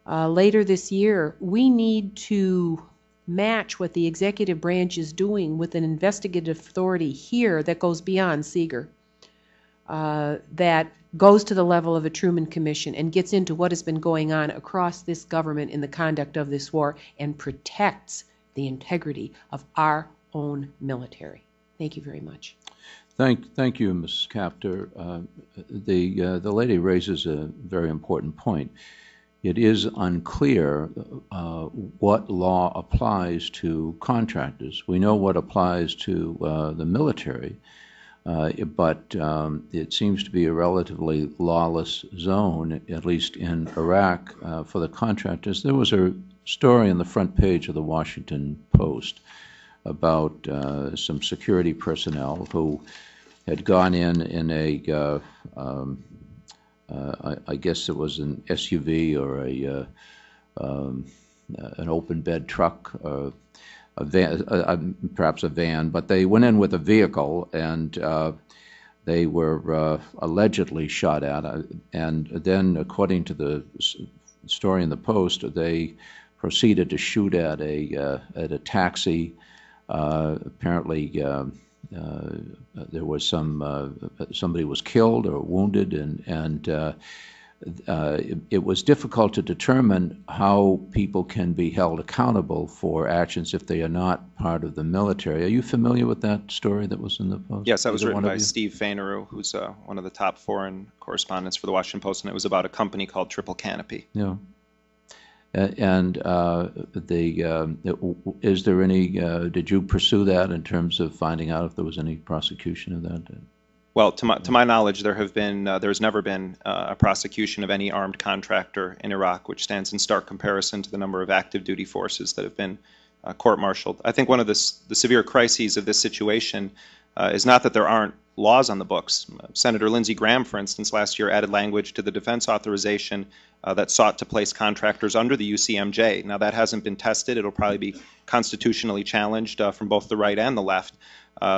later this year, we need to match what the executive branch is doing with an investigative authority here that goes beyond Seeger, that goes to the level of a Truman Commission and gets into what has been going on across this government in the conduct of this war and protects the integrity of our own military. Thank you very much. Thank you, Ms. Capter. The lady raises a very important point. It is unclear what law applies to contractors. We know what applies to the military, but it seems to be a relatively lawless zone, at least in Iraq, for the contractors. There was a story on the front page of the Washington Post about some security personnel who had gone in a I guess it was an SUV or an open bed truck, a van, perhaps a van, but they went in with a vehicle and they were allegedly shot at. And then, according to the story in the Post, they proceeded to shoot at a taxi. Apparently, there was somebody was killed or wounded, and it was difficult to determine how people can be held accountable for actions if they are not part of the military. Are you familiar with that story that was in the Post? Yes, that was written by Steve Fainaru, who's one of the top foreign correspondents for the Washington Post, and it was about a company called Triple Canopy. Yeah. And is there any? Did you pursue that in terms of finding out if there was any prosecution of that? Well, to my knowledge, there's never been a prosecution of any armed contractor in Iraq, which stands in stark comparison to the number of active duty forces that have been court-martialed. I think one of the severe crises of this situation is not that there aren't laws on the books. Senator Lindsey Graham, for instance, last year added language to the defense authorization that sought to place contractors under the UCMJ. Now, that hasn't been tested. It'll probably be constitutionally challenged from both the right and the left.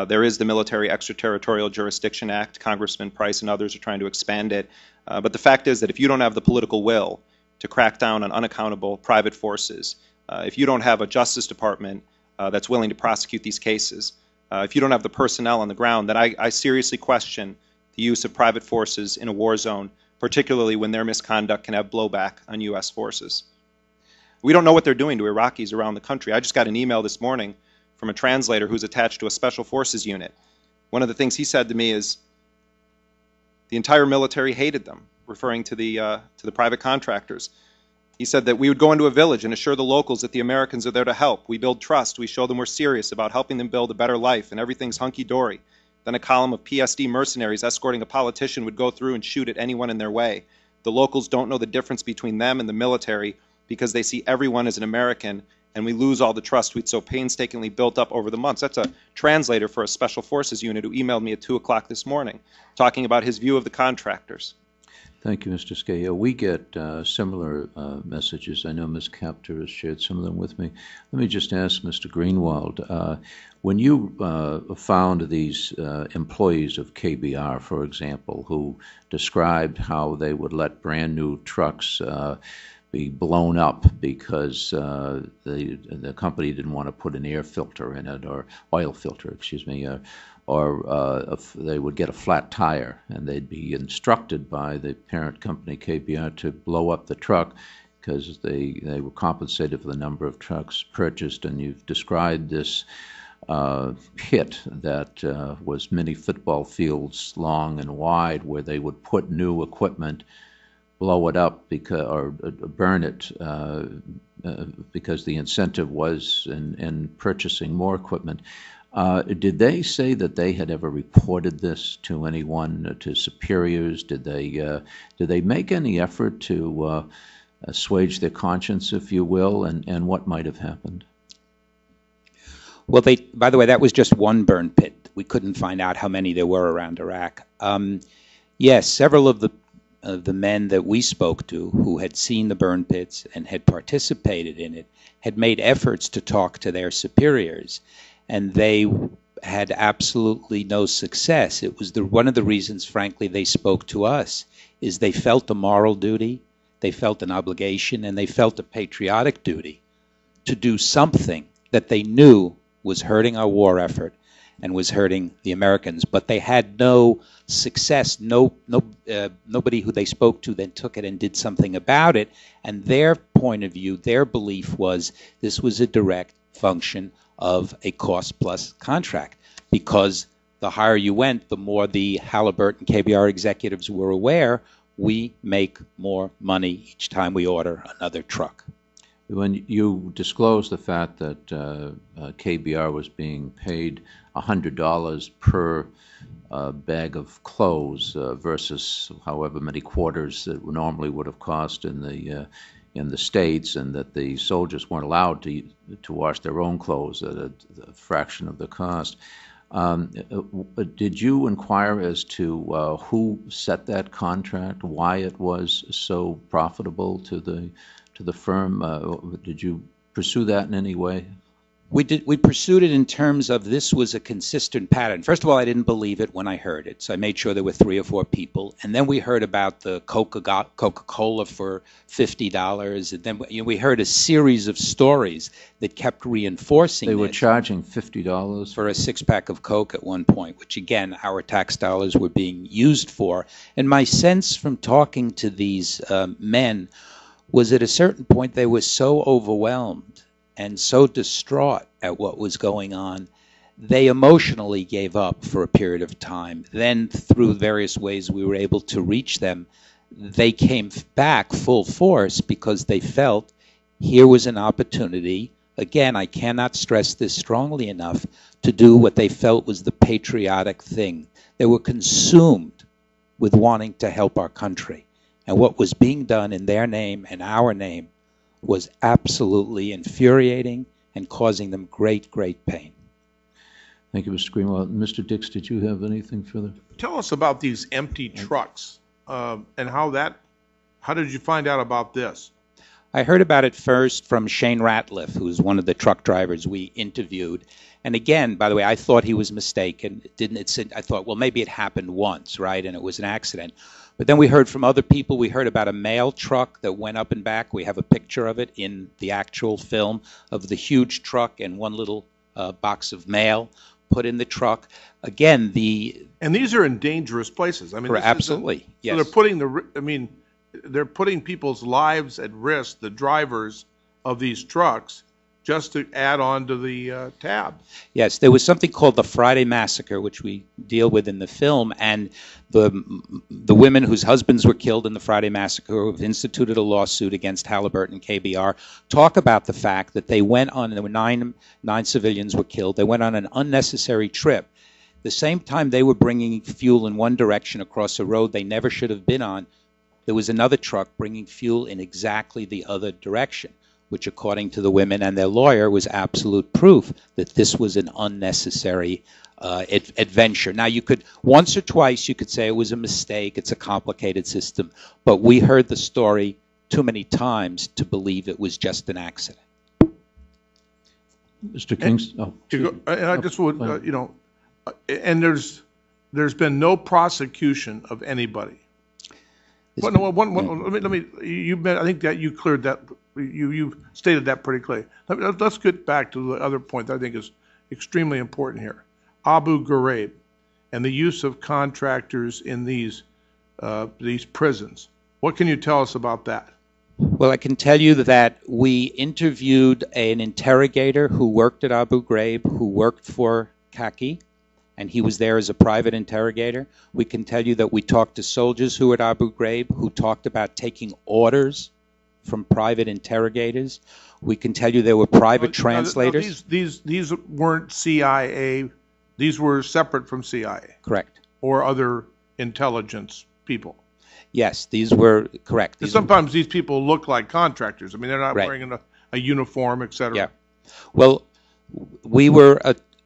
There is the Military Extraterritorial Jurisdiction Act. Congressman Price and others are trying to expand it. But the fact is that if you don't have the political will to crack down on unaccountable private forces, if you don't have a Justice Department that's willing to prosecute these cases, if you don't have the personnel on the ground, then I seriously question the use of private forces in a war zone, particularly when their misconduct can have blowback on U.S. forces. We don't know what they're doing to Iraqis around the country. I just got an email this morning from a translator who's attached to a special forces unit. one of the things he said to me is the entire military hated them, referring to the private contractors. He said that we would go into a village and assure the locals that the Americans are there to help. We build trust. We show them we're serious about helping them build a better life, and everything's hunky-dory. Then a column of PSD mercenaries escorting a politician would go through and shoot at anyone in their way. The locals don't know the difference between them and the military because they see everyone as an American, and we lose all the trust we'd so painstakingly built up over the months. That's a translator for a Special Forces unit who emailed me at 2 o'clock this morning, talking about his view of the contractors. Thank you, Mr. Scahill. We get similar messages. I know Ms. Kaptur has shared some of them with me. Let me just ask Mr. Greenwald, when you found these employees of KBR, for example, who described how they would let brand new trucks be blown up because the company didn't want to put an air filter in it, or oil filter, excuse me, or they would get a flat tire, and they'd be instructed by the parent company, KBR, to blow up the truck because they were compensated for the number of trucks purchased. And you've described this pit that was many football fields long and wide, where they would put new equipment, blow it up or burn it because the incentive was in purchasing more equipment. Did they say that they had ever reported this to anyone, to superiors? Did they make any effort to assuage their conscience, if you will, and what might have happened? Well, by the way, that was just one burn pit. We couldn't find out how many there were around Iraq. Yes, several of the men that we spoke to who had seen the burn pits and had participated in it had made efforts to talk to their superiors, and they had absolutely no success. It was one of the reasons, frankly, they spoke to us, is they felt a moral duty, they felt an obligation, and they felt a patriotic duty to do something that they knew was hurting our war effort and was hurting the Americans. But they had no success. Nobody who they spoke to then took it and did something about it. And their point of view, their belief was this was a direct function of a cost-plus contract, because the higher you went, the more the Halliburton KBR executives were aware, we make more money each time we order another truck. When you disclosed the fact that KBR was being paid $100 per bag of clothes versus however many quarters that normally would have cost in the States, and that the soldiers weren't allowed to wash their own clothes at a fraction of the cost. Did you inquire as to who set that contract, why it was so profitable to the firm? Did you pursue that in any way? We did. We pursued it in terms of this was a consistent pattern. First of all, I didn't believe it when I heard it, so I made sure there were 3 or 4 people. And then we heard about the Coca-Cola for $50, and then we heard a series of stories that kept reinforcing. They were charging $50 for a 6-pack of Coke at one point, which again our tax dollars were being used for. And my sense from talking to these men was at a certain point they were so overwhelmed and so distraught at what was going on, they emotionally gave up for a period of time. Then, through various ways we were able to reach them, they came back full force because they felt here was an opportunity. Again, I cannot stress this strongly enough, to do what they felt was the patriotic thing. They were consumed with wanting to help our country. And what was being done in their name and our name was absolutely infuriating and causing them great, great pain. Thank you, Mr. Greenwald. Mr. Dix, did you have anything further? Tell us about these empty trucks and how did you find out about this? I heard about it first from Shane Ratliff, who's one of the truck drivers we interviewed. And again, by the way, I thought he was mistaken. I thought, well, maybe it happened once, right? And it was an accident. But then we heard from other people. We heard about a mail truck that went up and back. We have a picture of it in the actual film of the huge truck and one little box of mail put in the truck. Again, and these are in dangerous places. I mean, absolutely, yes. So they're putting people's lives at risk, the drivers of these trucks, just to add on to the tab. Yes, there was something called the Friday Massacre, which we deal with in the film, and the women whose husbands were killed in the Friday Massacre have instituted a lawsuit against Halliburton KBR, talk about the fact that they went on, there were nine civilians were killed, they went on an unnecessary trip. The same time they were bringing fuel in one direction across a road they never should have been on, there was another truck bringing fuel in exactly the other direction, which according to the women and their lawyer was absolute proof that this was an unnecessary adventure. Now, you could, once or twice, you could say it was a mistake, it's a complicated system, but we heard the story too many times to believe it was just an accident. Mr. Kingston? And I just would, and there's been no prosecution of anybody. Let me. I think that you cleared that. You stated that pretty clearly. Let's get back to the other point that I think is extremely important here. Abu Ghraib and the use of contractors in these prisons. What can you tell us about that? Well, I can tell you that we interviewed an interrogator who worked at Abu Ghraib, who worked for Kaki, and he was there as a private interrogator. We can tell you that we talked to soldiers who were at Abu Ghraib who talked about taking orders from private interrogators. We can tell you there were private translators. These weren't CIA. These were separate from CIA. Correct. Or other intelligence people. Yes, these were correct. Sometimes these people look like contractors. I mean, they're not wearing a uniform, et cetera. Yeah. Well, we were,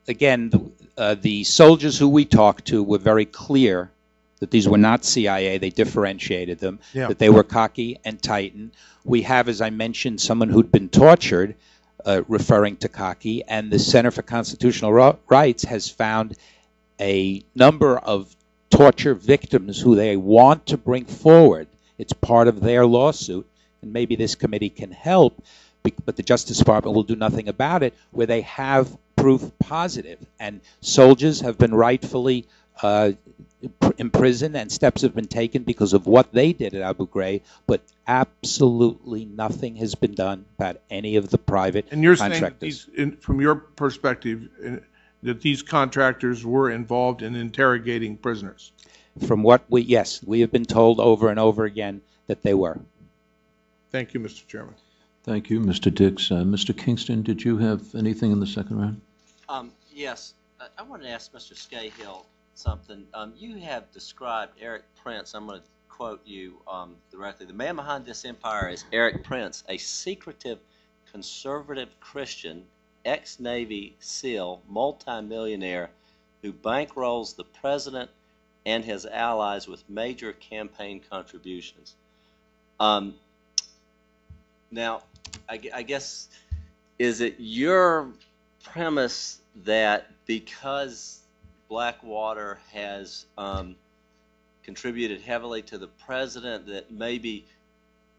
again, the soldiers who we talked to were very clear that these were not CIA. They differentiated them, that they were Kaki and Titan. We have, as I mentioned, someone who'd been tortured, referring to Kaki, and the Center for Constitutional Rights has found a number of torture victims who they want to bring forward. It's part of their lawsuit, and maybe this committee can help, but the Justice Department will do nothing about it, where they have proof positive. And soldiers have been rightfully imprisoned, and steps have been taken because of what they did at Abu Ghraib, but absolutely nothing has been done about any of the private contractors. And you're saying that from your perspective, that these contractors were involved in interrogating prisoners? From what we have been told over and over again that they were. Thank you, Mr. Chairman. Thank you, Mr. Dix. Mr. Kingston, did you have anything in the second round? Yes. I want to ask Mr. Scahill something. You have described Eric Prince. I'm going to quote you directly. The man behind this empire is Eric Prince, a secretive, conservative Christian, ex-Navy SEAL, multimillionaire who bankrolls the president and his allies with major campaign contributions. Now, I guess, is it your premise that because Blackwater has contributed heavily to the president, that maybe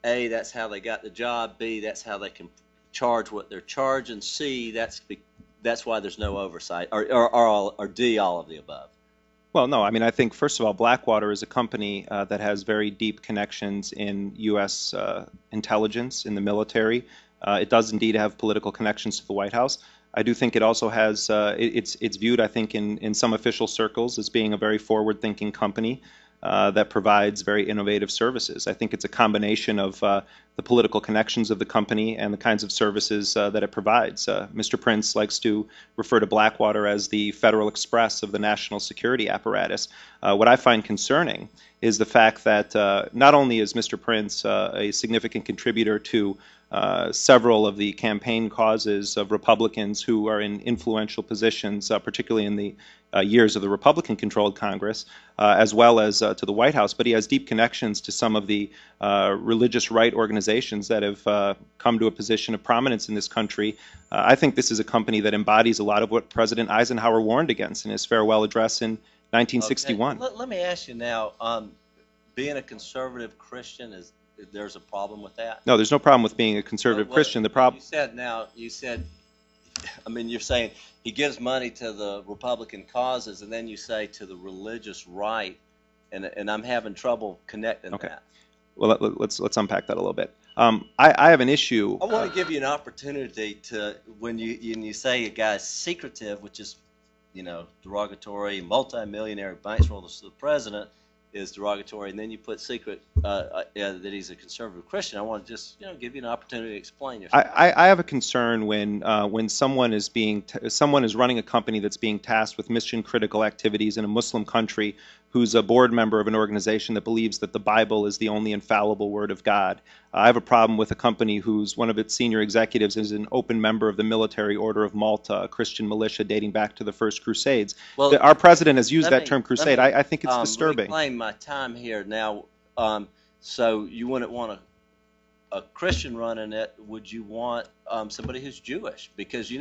A, that's how they got the job, B, that's how they can charge what they're charging, C, that's why there's no oversight, or D, all of the above? Well, no. I mean, I think, first of all, Blackwater is a company that has very deep connections in U.S. Intelligence, in the military. It does indeed have political connections to the White House. I do think it also has, it's viewed, I think, in some official circles as being a very forward-thinking company that provides very innovative services. I think it's a combination of the political connections of the company and the kinds of services that it provides. Mr. Prince likes to refer to Blackwater as the Federal Express of the national security apparatus. What I find concerning is the fact that not only is Mr. Prince a significant contributor to several of the campaign causes of Republicans who are in influential positions, particularly in the years of the Republican-controlled Congress, as well as to the White House, but he has deep connections to some of the religious right organizations that have come to a position of prominence in this country. I think this is a company that embodies a lot of what President Eisenhower warned against in his farewell address in 1961. Okay. Let me ask you now, being a conservative Christian, there's a problem with that? No, there's no problem with being a conservative Christian. The problem. You said, I mean, you're saying he gives money to the Republican causes, and then you say to the religious right, and I'm having trouble connecting that. Well, let's unpack that a little bit. I have an issue. I want to give you an opportunity to, when you say a guy's secretive, which is, derogatory, multimillionaire bankroll to the president is derogatory, and then you put secret that he's a conservative Christian. I want to just give you an opportunity to explain yourself. I have a concern when someone is running a company that's being tasked with mission critical activities in a Muslim country, who's a board member of an organization that believes that the Bible is the only infallible word of God. I have a problem with a company whose one of its senior executives is an open member of the Military Order of Malta, a Christian militia dating back to the First Crusades. Well, our president has used that term crusade. I think it's disturbing. Reclaim my time here now. So you wouldn't want a Christian running it. Would you want somebody who's Jewish? Because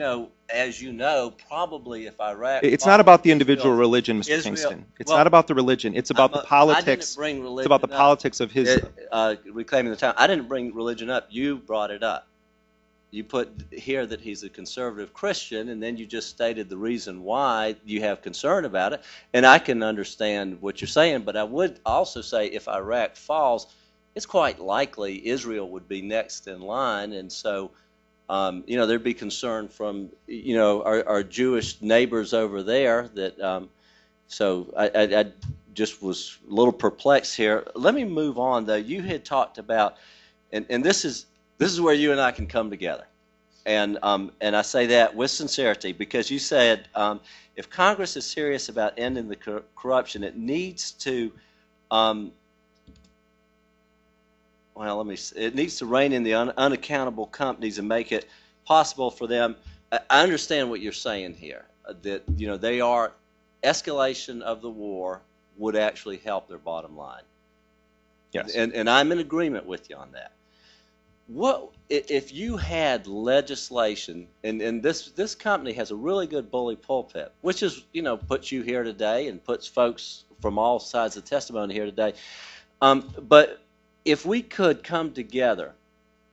as you know, probably if Iraq. It's not about the individual religion, Mr. Kingston. It's not about the religion. It's about the politics. It's about the politics of his. Reclaiming the time. I didn't bring religion up. You brought it up. You put here that he's a conservative Christian, and then you just stated the reason why you have concern about it. And I can understand what you're saying, but I would also say if Iraq falls, it's quite likely Israel would be next in line, and so there'd be concern from our Jewish neighbors over there. That so I just was a little perplexed here. Let me move on though. You had talked about, and this is where you and I can come together, and I say that with sincerity because you said if Congress is serious about ending the corruption, it needs to. It needs to rein in the unaccountable companies and make it possible for them. I understand what you're saying here, that they are escalation of the war would actually help their bottom line. Yes, and I'm in agreement with you on that. What if you had legislation, and this company has a really good bully pulpit, which is puts you here today and puts folks from all sides of testimony here today, but if we could come together,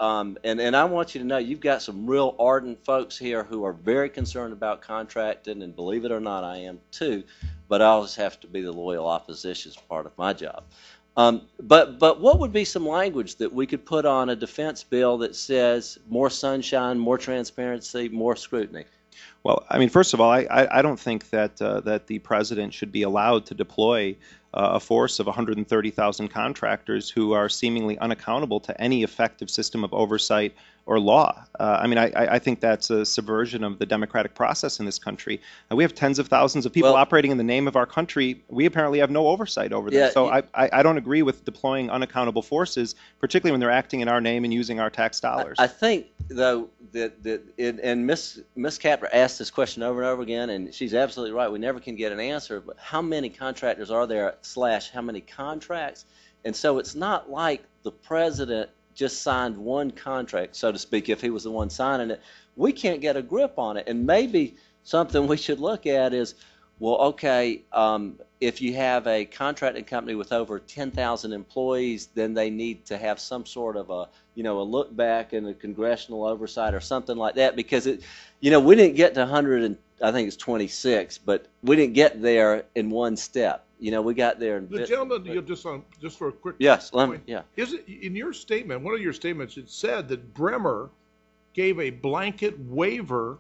and I want you to know you've got some real ardent folks here who are very concerned about contracting, and believe it or not, I am too, but I always have to be the loyal opposition as part of my job. But what would be some language that we could put on a defense bill that says more sunshine, more transparency, more scrutiny? Well, I mean, first of all, I don't think that the president should be allowed to deploy a force of 130,000 contractors who are seemingly unaccountable to any effective system of oversight or law. I think that's a subversion of the democratic process in this country. We have tens of thousands of people operating in the name of our country. We apparently have no oversight over them. So I don't agree with deploying unaccountable forces, particularly when they're acting in our name and using our tax dollars. I think, though, and Ms. Capper asked this question over and over again, and she's absolutely right. We never can get an answer, but how many contractors are there / how many contracts? And so it's not like the president just signed one contract, so to speak, if he was the one signing it. We can't get a grip on it. And maybe something we should look at is, well, okay, if you have a contracting company with over 10,000 employees, then they need to have some sort of a look back and a congressional oversight or something like that, because we didn't get to 100 and I think it's 26, but we didn't get there in one step. We got there. The gentleman, just for a quick point. Yeah. Is it in your statement? One of your statements, it said that Bremer gave a blanket waiver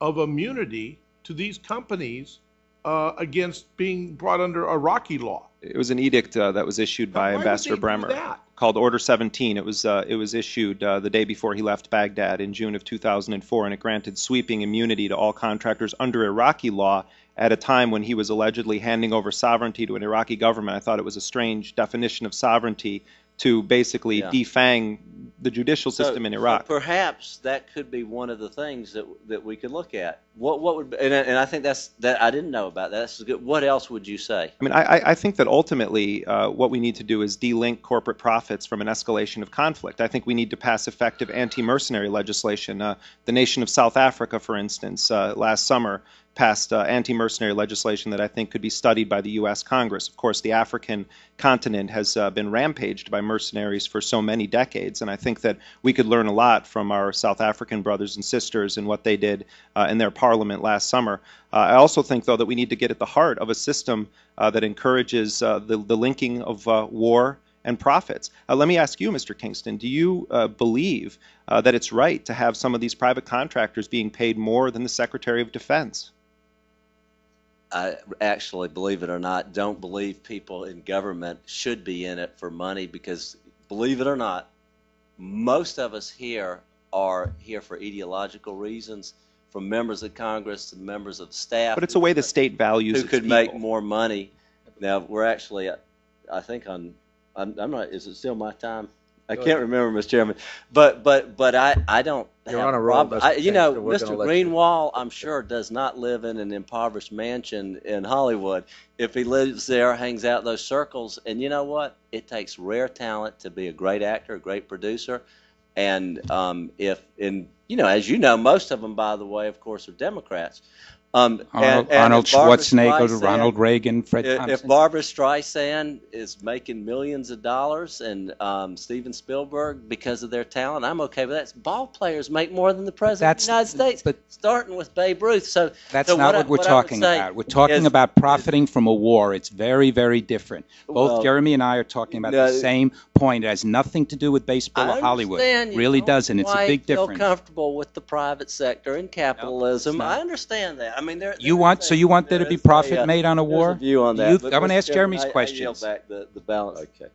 of immunity to these companies against being brought under Iraqi law. It was an edict that was issued by Ambassador Bremer called Order 17. It was issued the day before he left Baghdad in June of 2004, and it granted sweeping immunity to all contractors under Iraqi law at a time when he was allegedly handing over sovereignty to an Iraqi government. I thought it was a strange definition of sovereignty to basically defang the judicial system in Iraq. So perhaps that could be one of the things that we could look at. What would, and I think that I didn't know about that. That's good. What else would you say? I mean, I think that ultimately what we need to do is de-link corporate profits from an escalation of conflict. I think we need to pass effective anti-mercenary legislation. The nation of South Africa, for instance, last summer passed anti-mercenary legislation that I think could be studied by the U.S. Congress. Of course, the African continent has been rampaged by mercenaries for so many decades, and I think that we could learn a lot from our South African brothers and sisters and what they did in their parliament last summer. I also think, though, that we need to get at the heart of a system that encourages the linking of war and profits. Let me ask you, Mr. Kingston, do you believe that it's right to have some of these private contractors being paid more than the Secretary of Defense? I actually, believe it or not, don't believe people in government should be in it for money because, believe it or not, most of us here are here for ideological reasons, from members of Congress to members of staff. But it's a way the state values who its could people. make more money. Now, we're actually, I think I'm not, is it still my time? I can't remember, Mr. Chairman. But I don't You're have on a roll, problem. Mr. You know, Kingston. We're Mr. gonna let you- Greenwald, I'm sure, does not live in an impoverished mansion in Hollywood. If he lives there, hangs out in those circles, and you know what? It takes rare talent to be a great actor, a great producer. And you know, as you know, most of them, by the way, of course, are Democrats. Arnold if Barbra Schwarzenegger, Streisand- Ronald Reagan, Fred if Thompson. Barbra Streisand is making millions of dollars and Steven Spielberg because of their talent, I'm okay with that. Ball players make more than the President of the United States, but starting with Babe Ruth. So that's so not what we're talking about. We're talking about profiting from a war. It's very, very different. Both Jeremy and I are talking about the same point. It has nothing to do with baseball or Hollywood. It really doesn't. It's a big difference. Feel comfortable with the private sector and capitalism. I understand that. I mean, you want there to be profit made on a war? There's a view on that. I'm going to ask Jeremy's questions. I yield back the balance. Okay.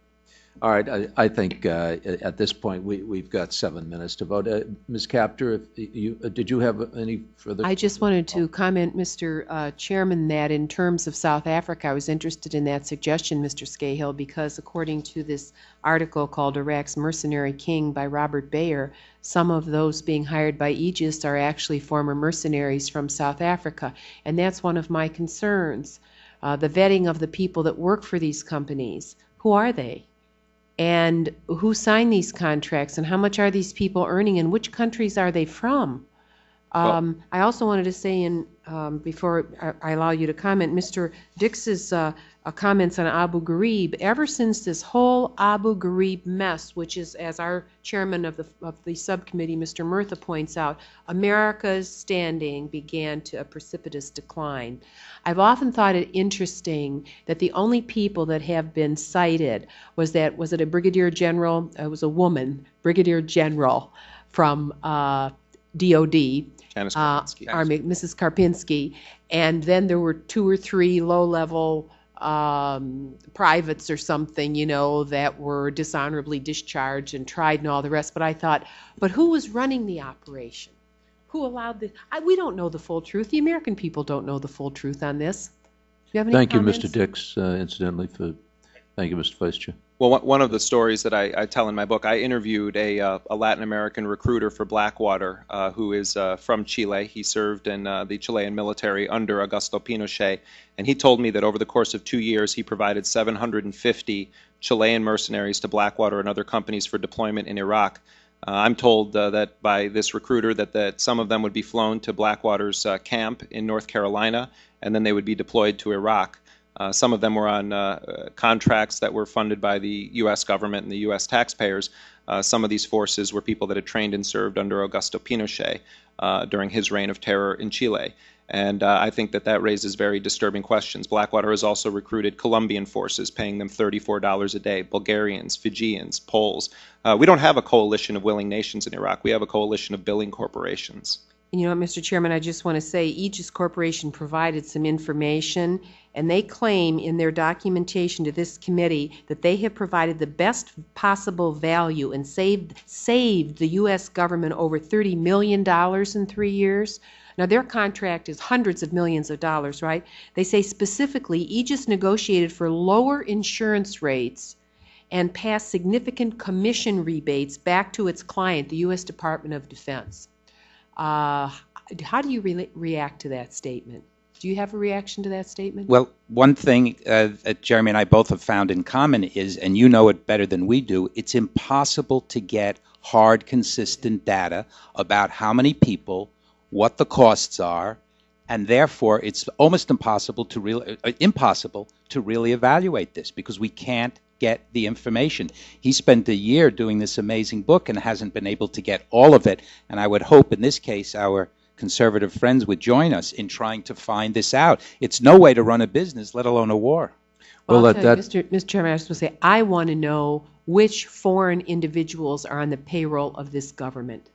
All right. I think at this point we've got 7 minutes to vote. Ms. Capter, did you have any further? I just wanted to comment, Mr. Chairman, that in terms of South Africa, I was interested in that suggestion, Mr. Scahill, because according to this article called Iraq's Mercenary King by Robert Bayer, some of those being hired by Aegis are actually former mercenaries from South Africa, and that's one of my concerns. The vetting of the people that work for these companies, who are they? And who signed these contracts, and how much are these people earning, and which countries are they from? I also wanted to say, before I allow you to comment, Mr. Dix's comments on Abu Ghraib, ever since this whole Abu Ghraib mess, which is, as our chairman of the subcommittee, Mr. Murtha, points out, America's standing began to a precipitous decline. I've often thought it interesting that the only people that have been cited was it a brigadier general? It was a woman, brigadier general from DOD, Army, Mrs. Karpinski, and then there were 2 or 3 low-level privates or something, you know, that were dishonorably discharged and tried and all the rest. But I thought, but who was running the operation? Who allowed this? We don't know the full truth. The American people don't know the full truth on this. Do you have any Thank comments? you, Mr. Dix, incidentally, thank you, Mr. Vice Chair. Well, one of the stories that I tell in my book, I interviewed a Latin American recruiter for Blackwater who is from Chile. He served in the Chilean military under Augusto Pinochet, and he told me that over the course of 2 years he provided 750 Chilean mercenaries to Blackwater and other companies for deployment in Iraq. I'm told that by this recruiter that some of them would be flown to Blackwater's camp in North Carolina, and then they would be deployed to Iraq. Some of them were on contracts that were funded by the U.S. government and the U.S. taxpayers. Some of these forces were people that had trained and served under Augusto Pinochet during his reign of terror in Chile. And I think that raises very disturbing questions. Blackwater has also recruited Colombian forces, paying them $34 a day, Bulgarians, Fijians, Poles. We don't have a coalition of willing nations in Iraq. We have a coalition of billing corporations. You know what, Mr. Chairman, I just want to say Aegis Corporation provided some information, and they claim in their documentation to this committee that they have provided the best possible value and saved the U.S. government over $30 million in 3 years. Now, their contract is hundreds of millions of dollars, right? They say specifically Aegis negotiated for lower insurance rates and passed significant commission rebates back to its client, the U.S. Department of Defense. How do you react to that statement? Do you have a reaction to that statement? Well, one thing that Jeremy and I both have found in common is, and you know it better than we do, it's impossible to get hard, consistent data about how many people, what the costs are, and therefore it's almost impossible to really evaluate this because we can't get the information. He spent a year doing this amazing book and hasn't been able to get all of it, and I would hope in this case our conservative friends would join us in trying to find this out. It's no way to run a business, let alone a war. We'll I'll let tell that. you, Mr. Chairman, I was supposed to say, I want to know which foreign individuals are on the payroll of this government.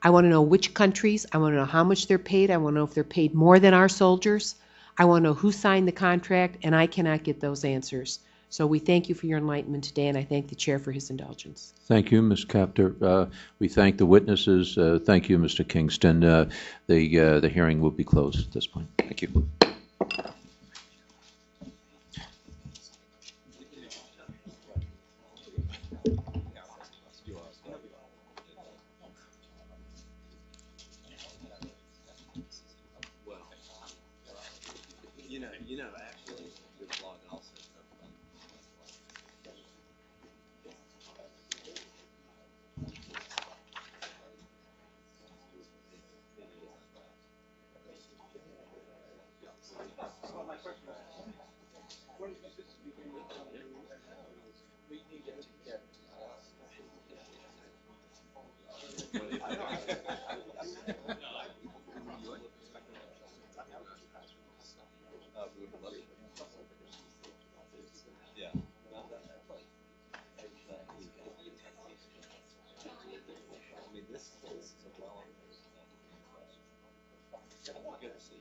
I want to know which countries. I want to know how much they're paid. I want to know if they're paid more than our soldiers. I want to know who signed the contract, and I cannot get those answers. So we thank you for your enlightenment today, and I thank the chair for his indulgence. Thank you, Ms. Capter. We thank the witnesses. Thank you, Mr. Kingston. The hearing will be closed at this point. Thank you. Actually, your blog also. Yeah. I mean, this is a well. Good to see you.